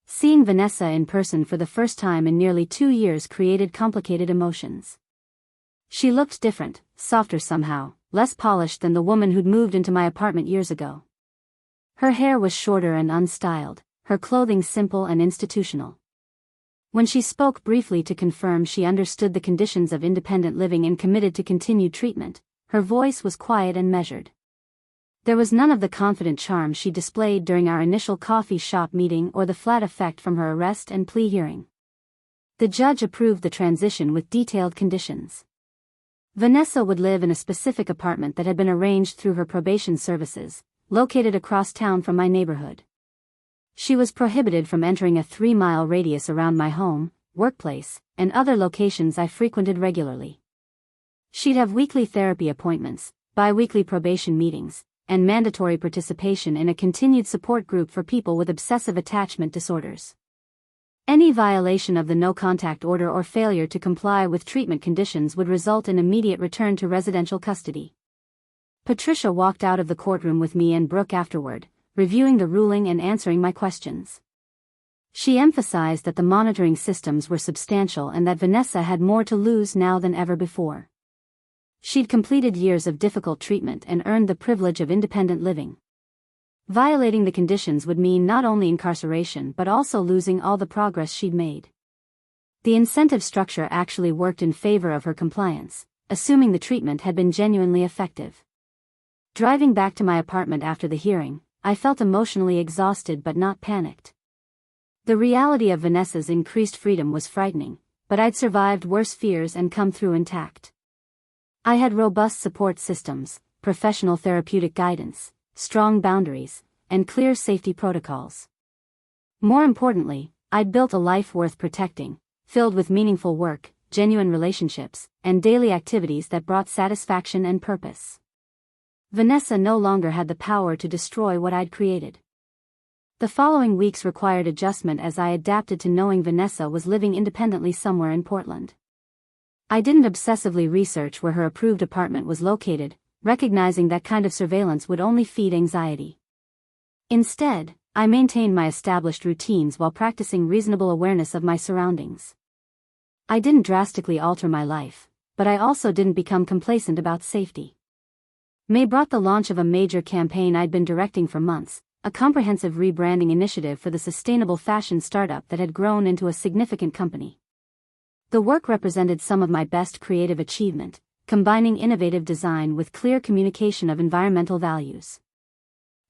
Seeing Vanessa in person for the first time in nearly 2 years created complicated emotions. She looked different, softer somehow, less polished than the woman who'd moved into my apartment years ago. Her hair was shorter and unstyled, her clothing simple and institutional. When she spoke briefly to confirm she understood the conditions of independent living and committed to continued treatment, her voice was quiet and measured. There was none of the confident charm she displayed during our initial coffee shop meeting or the flat effect from her arrest and plea hearing. The judge approved the transition with detailed conditions. Vanessa would live in a specific apartment that had been arranged through her probation services, located across town from my neighborhood. She was prohibited from entering a 3-mile radius around my home, workplace, and other locations I frequented regularly. She'd have weekly therapy appointments, bi-weekly probation meetings, and mandatory participation in a continued support group for people with obsessive attachment disorders. Any violation of the no-contact order or failure to comply with treatment conditions would result in immediate return to residential custody. Patricia walked out of the courtroom with me and Brooke afterward, reviewing the ruling and answering my questions. She emphasized that the monitoring systems were substantial and that Vanessa had more to lose now than ever before. She'd completed years of difficult treatment and earned the privilege of independent living. Violating the conditions would mean not only incarceration but also losing all the progress she'd made. The incentive structure actually worked in favor of her compliance, assuming the treatment had been genuinely effective. Driving back to my apartment after the hearing, I felt emotionally exhausted but not panicked. The reality of Vanessa's increased freedom was frightening, but I'd survived worse fears and come through intact. I had robust support systems, professional therapeutic guidance, strong boundaries, and clear safety protocols. More importantly, I'd built a life worth protecting, filled with meaningful work, genuine relationships, and daily activities that brought satisfaction and purpose. Vanessa no longer had the power to destroy what I'd created. The following weeks required adjustment as I adapted to knowing Vanessa was living independently somewhere in Portland. I didn't obsessively research where her approved apartment was located, recognizing that kind of surveillance would only feed anxiety. Instead, I maintained my established routines while practicing reasonable awareness of my surroundings. I didn't drastically alter my life, but I also didn't become complacent about safety. May brought the launch of a major campaign I'd been directing for months, a comprehensive rebranding initiative for the sustainable fashion startup that had grown into a significant company. The work represented some of my best creative achievement, combining innovative design with clear communication of environmental values.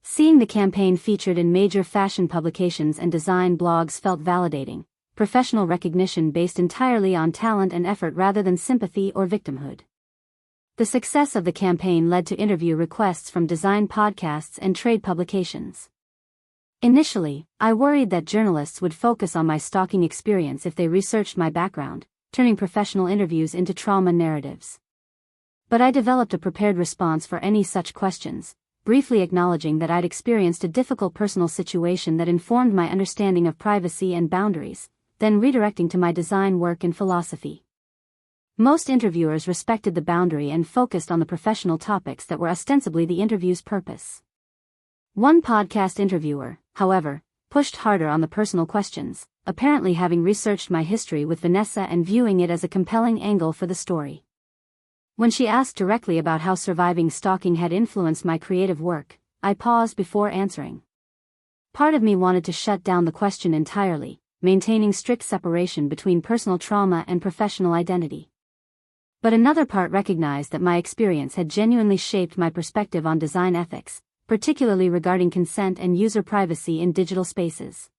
Seeing the campaign featured in major fashion publications and design blogs felt validating, professional recognition based entirely on talent and effort rather than sympathy or victimhood. The success of the campaign led to interview requests from design podcasts and trade publications. Initially, I worried that journalists would focus on my stalking experience if they researched my background, turning professional interviews into trauma narratives. But I developed a prepared response for any such questions, briefly acknowledging that I'd experienced a difficult personal situation that informed my understanding of privacy and boundaries, then redirecting to my design work and philosophy. Most interviewers respected the boundary and focused on the professional topics that were ostensibly the interview's purpose. One podcast interviewer, however, pushed harder on the personal questions, apparently having researched my history with Vanessa and viewing it as a compelling angle for the story. When she asked directly about how surviving stalking had influenced my creative work, I paused before answering. Part of me wanted to shut down the question entirely, maintaining strict separation between personal trauma and professional identity. But another part recognized that my experience had genuinely shaped my perspective on design ethics, particularly regarding consent and user privacy in digital spaces.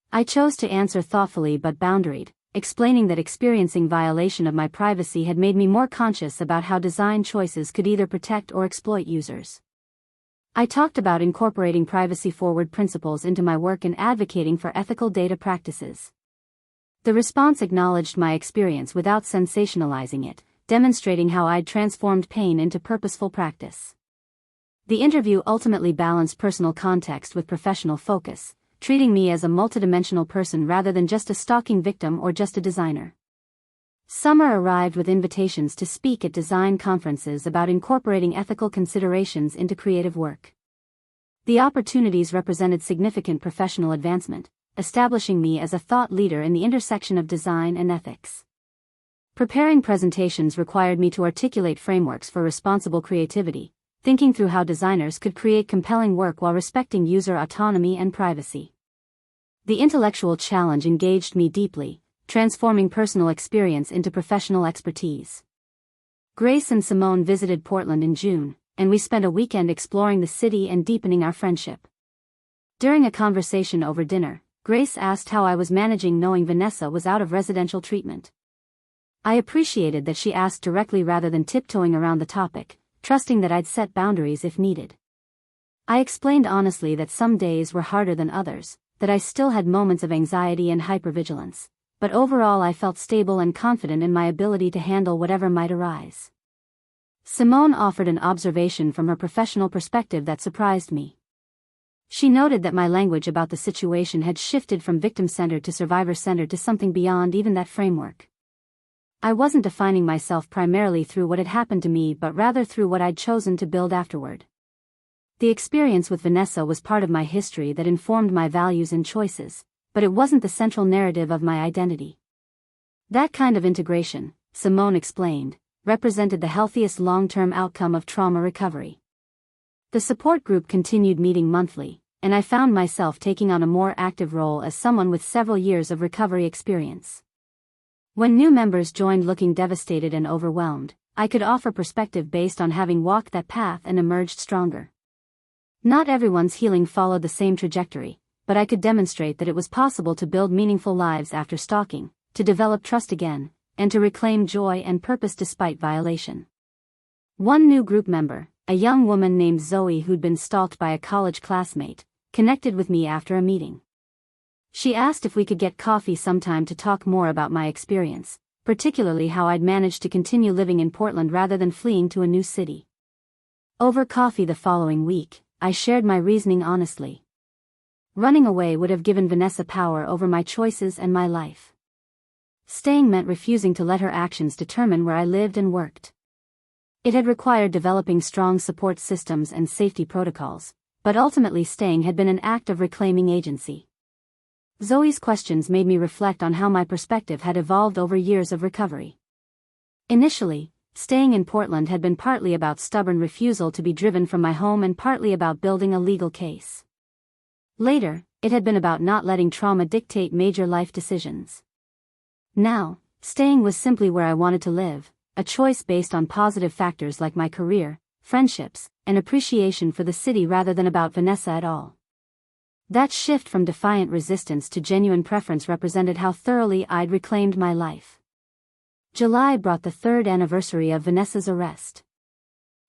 I chose to answer thoughtfully but boundaried, explaining that experiencing violation of my privacy had made me more conscious about how design choices could either protect or exploit users. I talked about incorporating privacy-forward principles into my work and advocating for ethical data practices. The response acknowledged my experience without sensationalizing it, demonstrating how I'd transformed pain into purposeful practice. The interview ultimately balanced personal context with professional focus, treating me as a multidimensional person rather than just a stalking victim or just a designer. Summer arrived with invitations to speak at design conferences about incorporating ethical considerations into creative work. The opportunities represented significant professional advancement, establishing me as a thought leader in the intersection of design and ethics. Preparing presentations required me to articulate frameworks for responsible creativity, thinking through how designers could create compelling work while respecting user autonomy and privacy. The intellectual challenge engaged me deeply, transforming personal experience into professional expertise. Grace and Simone visited Portland in June, and we spent a weekend exploring the city and deepening our friendship. During a conversation over dinner, Grace asked how I was managing knowing Vanessa was out of residential treatment. I appreciated that she asked directly rather than tiptoeing around the topic, trusting that I'd set boundaries if needed. I explained honestly that some days were harder than others, that I still had moments of anxiety and hypervigilance, but overall I felt stable and confident in my ability to handle whatever might arise. Simone offered an observation from her professional perspective that surprised me. She noted that my language about the situation had shifted from victim-centered to survivor-centered to something beyond even that framework. I wasn't defining myself primarily through what had happened to me but rather through what I'd chosen to build afterward. The experience with Vanessa was part of my history that informed my values and choices, but it wasn't the central narrative of my identity. That kind of integration, Simone explained, represented the healthiest long-term outcome of trauma recovery. The support group continued meeting monthly, and I found myself taking on a more active role as someone with several years of recovery experience. When new members joined looking devastated and overwhelmed, I could offer perspective based on having walked that path and emerged stronger. Not everyone's healing followed the same trajectory, but I could demonstrate that it was possible to build meaningful lives after stalking, to develop trust again, and to reclaim joy and purpose despite violation. One new group member, a young woman named Zoe who'd been stalked by a college classmate, connected with me after a meeting. She asked if we could get coffee sometime to talk more about my experience, particularly how I'd managed to continue living in Portland rather than fleeing to a new city. Over coffee the following week, I shared my reasoning honestly. Running away would have given Vanessa power over my choices and my life. Staying meant refusing to let her actions determine where I lived and worked. It had required developing strong support systems and safety protocols, but ultimately staying had been an act of reclaiming agency. Zoe's questions made me reflect on how my perspective had evolved over years of recovery. Initially, staying in Portland had been partly about stubborn refusal to be driven from my home and partly about building a legal case. Later, it had been about not letting trauma dictate major life decisions. Now, staying was simply where I wanted to live, a choice based on positive factors like my career, friendships, and appreciation for the city rather than about Vanessa at all. That shift from defiant resistance to genuine preference represented how thoroughly I'd reclaimed my life. July brought the 3rd anniversary of Vanessa's arrest.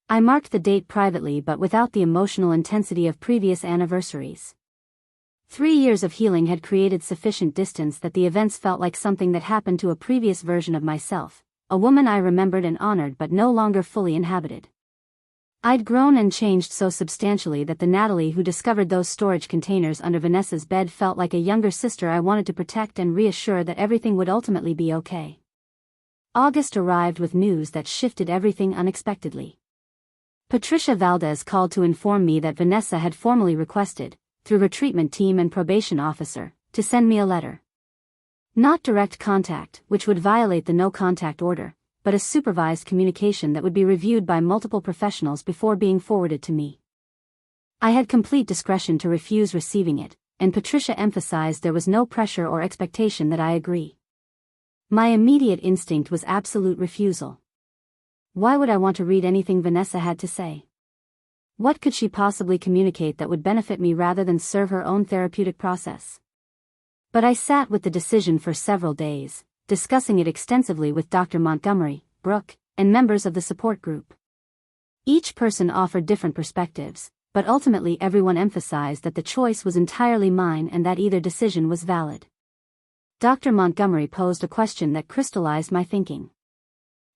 I marked the date privately but without the emotional intensity of previous anniversaries. 3 years of healing had created sufficient distance that the events felt like something that happened to a previous version of myself, a woman I remembered and honored but no longer fully inhabited. I'd grown and changed so substantially that the Natalie who discovered those storage containers under Vanessa's bed felt like a younger sister I wanted to protect and reassure that everything would ultimately be okay. August arrived with news that shifted everything unexpectedly. Patricia Valdez called to inform me that Vanessa had formally requested, through her treatment team and probation officer, to send me a letter. Not direct contact, which would violate the no-contact order, but a supervised communication that would be reviewed by multiple professionals before being forwarded to me. I had complete discretion to refuse receiving it, and Patricia emphasized there was no pressure or expectation that I agree. My immediate instinct was absolute refusal. Why would I want to read anything Vanessa had to say? What could she possibly communicate that would benefit me rather than serve her own therapeutic process? But I sat with the decision for several days, discussing it extensively with Dr. Montgomery, Brooke, and members of the support group. Each person offered different perspectives, but ultimately everyone emphasized that the choice was entirely mine and that either decision was valid. Dr. Montgomery posed a question that crystallized my thinking.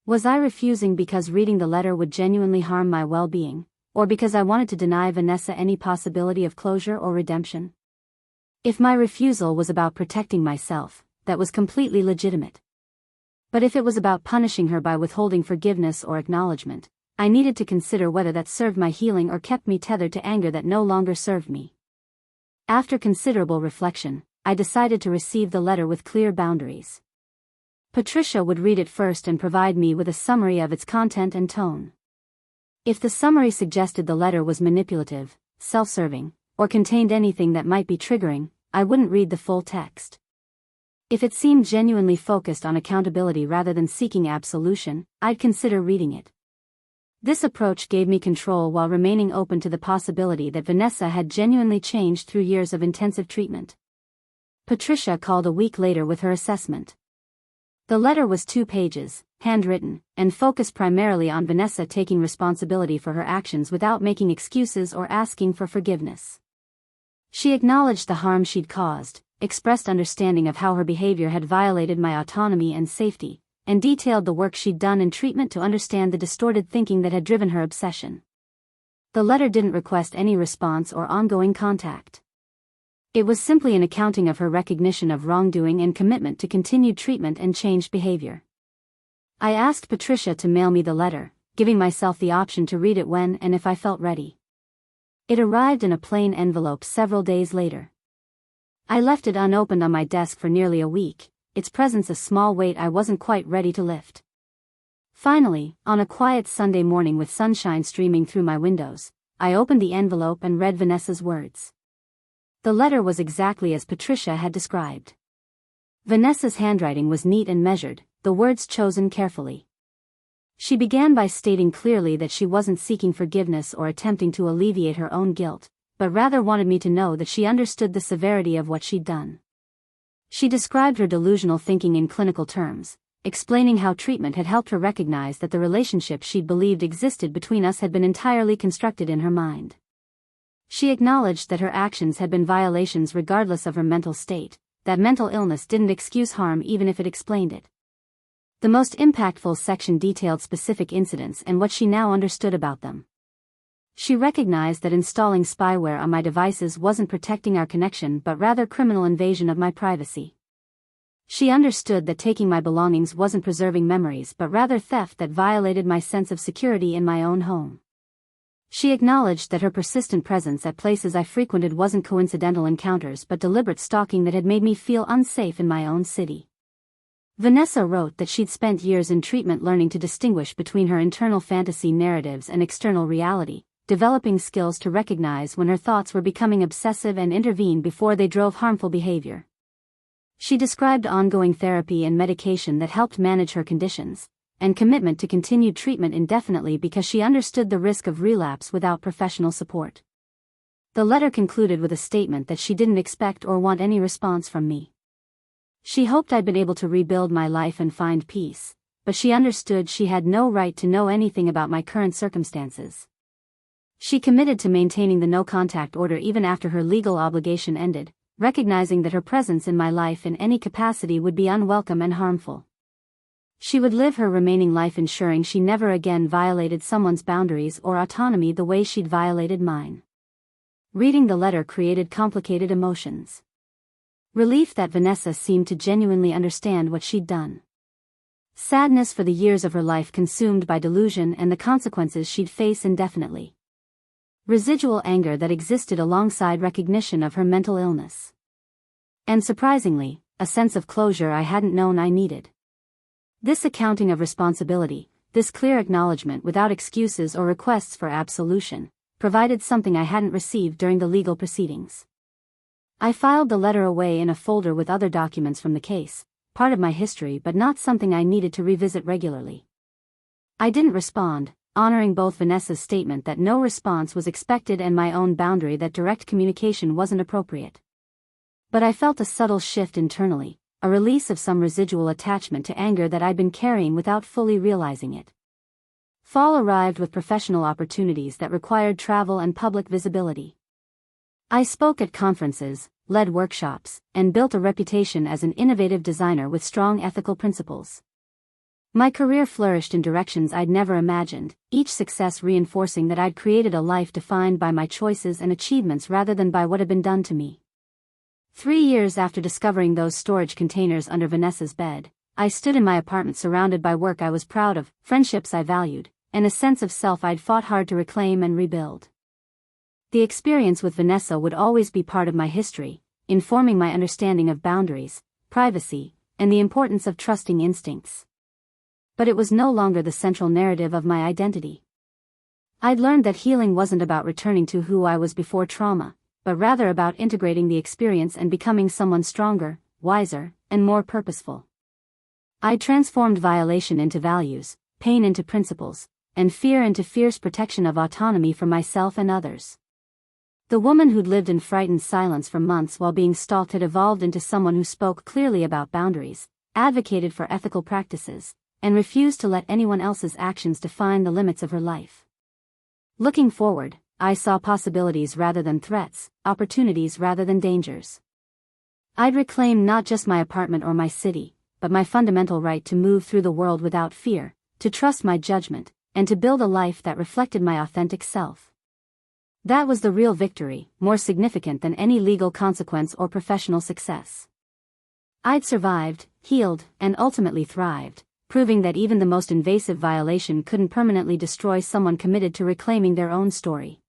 Was I refusing because reading the letter would genuinely harm my well-being, or because I wanted to deny Vanessa any possibility of closure or redemption? If my refusal was about protecting myself, that was completely legitimate. But if it was about punishing her by withholding forgiveness or acknowledgement, I needed to consider whether that served my healing or kept me tethered to anger that no longer served me. After considerable reflection, I decided to receive the letter with clear boundaries. Patricia would read it first and provide me with a summary of its content and tone. If the summary suggested the letter was manipulative, self-serving, or contained anything that might be triggering, I wouldn't read the full text. If it seemed genuinely focused on accountability rather than seeking absolution, I'd consider reading it. This approach gave me control while remaining open to the possibility that Vanessa had genuinely changed through years of intensive treatment. Patricia called a week later with her assessment. The letter was 2 pages, handwritten, and focused primarily on Vanessa taking responsibility for her actions without making excuses or asking for forgiveness. She acknowledged the harm she'd caused, expressed understanding of how her behavior had violated my autonomy and safety, and detailed the work she'd done in treatment to understand the distorted thinking that had driven her obsession. The letter didn't request any response or ongoing contact. It was simply an accounting of her recognition of wrongdoing and commitment to continued treatment and changed behavior. I asked Patricia to mail me the letter, giving myself the option to read it when and if I felt ready. It arrived in a plain envelope several days later. I left it unopened on my desk for nearly a week, its presence a small weight I wasn't quite ready to lift. Finally, on a quiet Sunday morning with sunshine streaming through my windows, I opened the envelope and read Vanessa's words. The letter was exactly as Patricia had described. Vanessa's handwriting was neat and measured, the words chosen carefully. She began by stating clearly that she wasn't seeking forgiveness or attempting to alleviate her own guilt, but rather wanted me to know that she understood the severity of what she'd done. She described her delusional thinking in clinical terms, explaining how treatment had helped her recognize that the relationship she'd believed existed between us had been entirely constructed in her mind. She acknowledged that her actions had been violations regardless of her mental state, that mental illness didn't excuse harm even if it explained it. The most impactful section detailed specific incidents and what she now understood about them. She recognized that installing spyware on my devices wasn't protecting our connection but rather criminal invasion of my privacy. She understood that taking my belongings wasn't preserving memories but rather theft that violated my sense of security in my own home. She acknowledged that her persistent presence at places I frequented wasn't coincidental encounters but deliberate stalking that had made me feel unsafe in my own city. Vanessa wrote that she'd spent years in treatment learning to distinguish between her internal fantasy narratives and external reality, developing skills to recognize when her thoughts were becoming obsessive and intervene before they drove harmful behavior. She described ongoing therapy and medication that helped manage her conditions, and commitment to continued treatment indefinitely because she understood the risk of relapse without professional support. The letter concluded with a statement that she didn't expect or want any response from me. She hoped I'd been able to rebuild my life and find peace, but she understood she had no right to know anything about my current circumstances. She committed to maintaining the no-contact order even after her legal obligation ended, recognizing that her presence in my life in any capacity would be unwelcome and harmful. She would live her remaining life ensuring she never again violated someone's boundaries or autonomy the way she'd violated mine. Reading the letter created complicated emotions. Relief that Vanessa seemed to genuinely understand what she'd done. Sadness for the years of her life consumed by delusion and the consequences she'd face indefinitely. Residual anger that existed alongside recognition of her mental illness. And surprisingly, a sense of closure I hadn't known I needed. This accounting of responsibility, this clear acknowledgement without excuses or requests for absolution, provided something I hadn't received during the legal proceedings. I filed the letter away in a folder with other documents from the case, part of my history but not something I needed to revisit regularly. I didn't respond, honoring both Vanessa's statement that no response was expected and my own boundary that direct communication wasn't appropriate. But I felt a subtle shift internally, a release of some residual attachment to anger that I'd been carrying without fully realizing it. Fall arrived with professional opportunities that required travel and public visibility. I spoke at conferences, led workshops, and built a reputation as an innovative designer with strong ethical principles. My career flourished in directions I'd never imagined, each success reinforcing that I'd created a life defined by my choices and achievements rather than by what had been done to me. 3 years after discovering those storage containers under Vanessa's bed, I stood in my apartment surrounded by work I was proud of, friendships I valued, and a sense of self I'd fought hard to reclaim and rebuild. The experience with Vanessa would always be part of my history, informing my understanding of boundaries, privacy, and the importance of trusting instincts. But it was no longer the central narrative of my identity. I'd learned that healing wasn't about returning to who I was before trauma, but rather about integrating the experience and becoming someone stronger, wiser, and more purposeful. I transformed violation into values, pain into principles, and fear into fierce protection of autonomy for myself and others. The woman who'd lived in frightened silence for months while being stalked had evolved into someone who spoke clearly about boundaries, advocated for ethical practices, and refused to let anyone else's actions define the limits of her life. Looking forward, I saw possibilities rather than threats, opportunities rather than dangers. I'd reclaim not just my apartment or my city, but my fundamental right to move through the world without fear, to trust my judgment, and to build a life that reflected my authentic self. That was the real victory, more significant than any legal consequence or professional success. I'd survived, healed, and ultimately thrived, proving that even the most invasive violation couldn't permanently destroy someone committed to reclaiming their own story.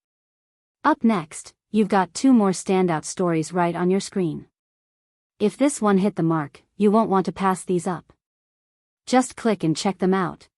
Up next, you've got 2 more standout stories right on your screen. If this one hit the mark, you won't want to pass these up. Just click and check them out.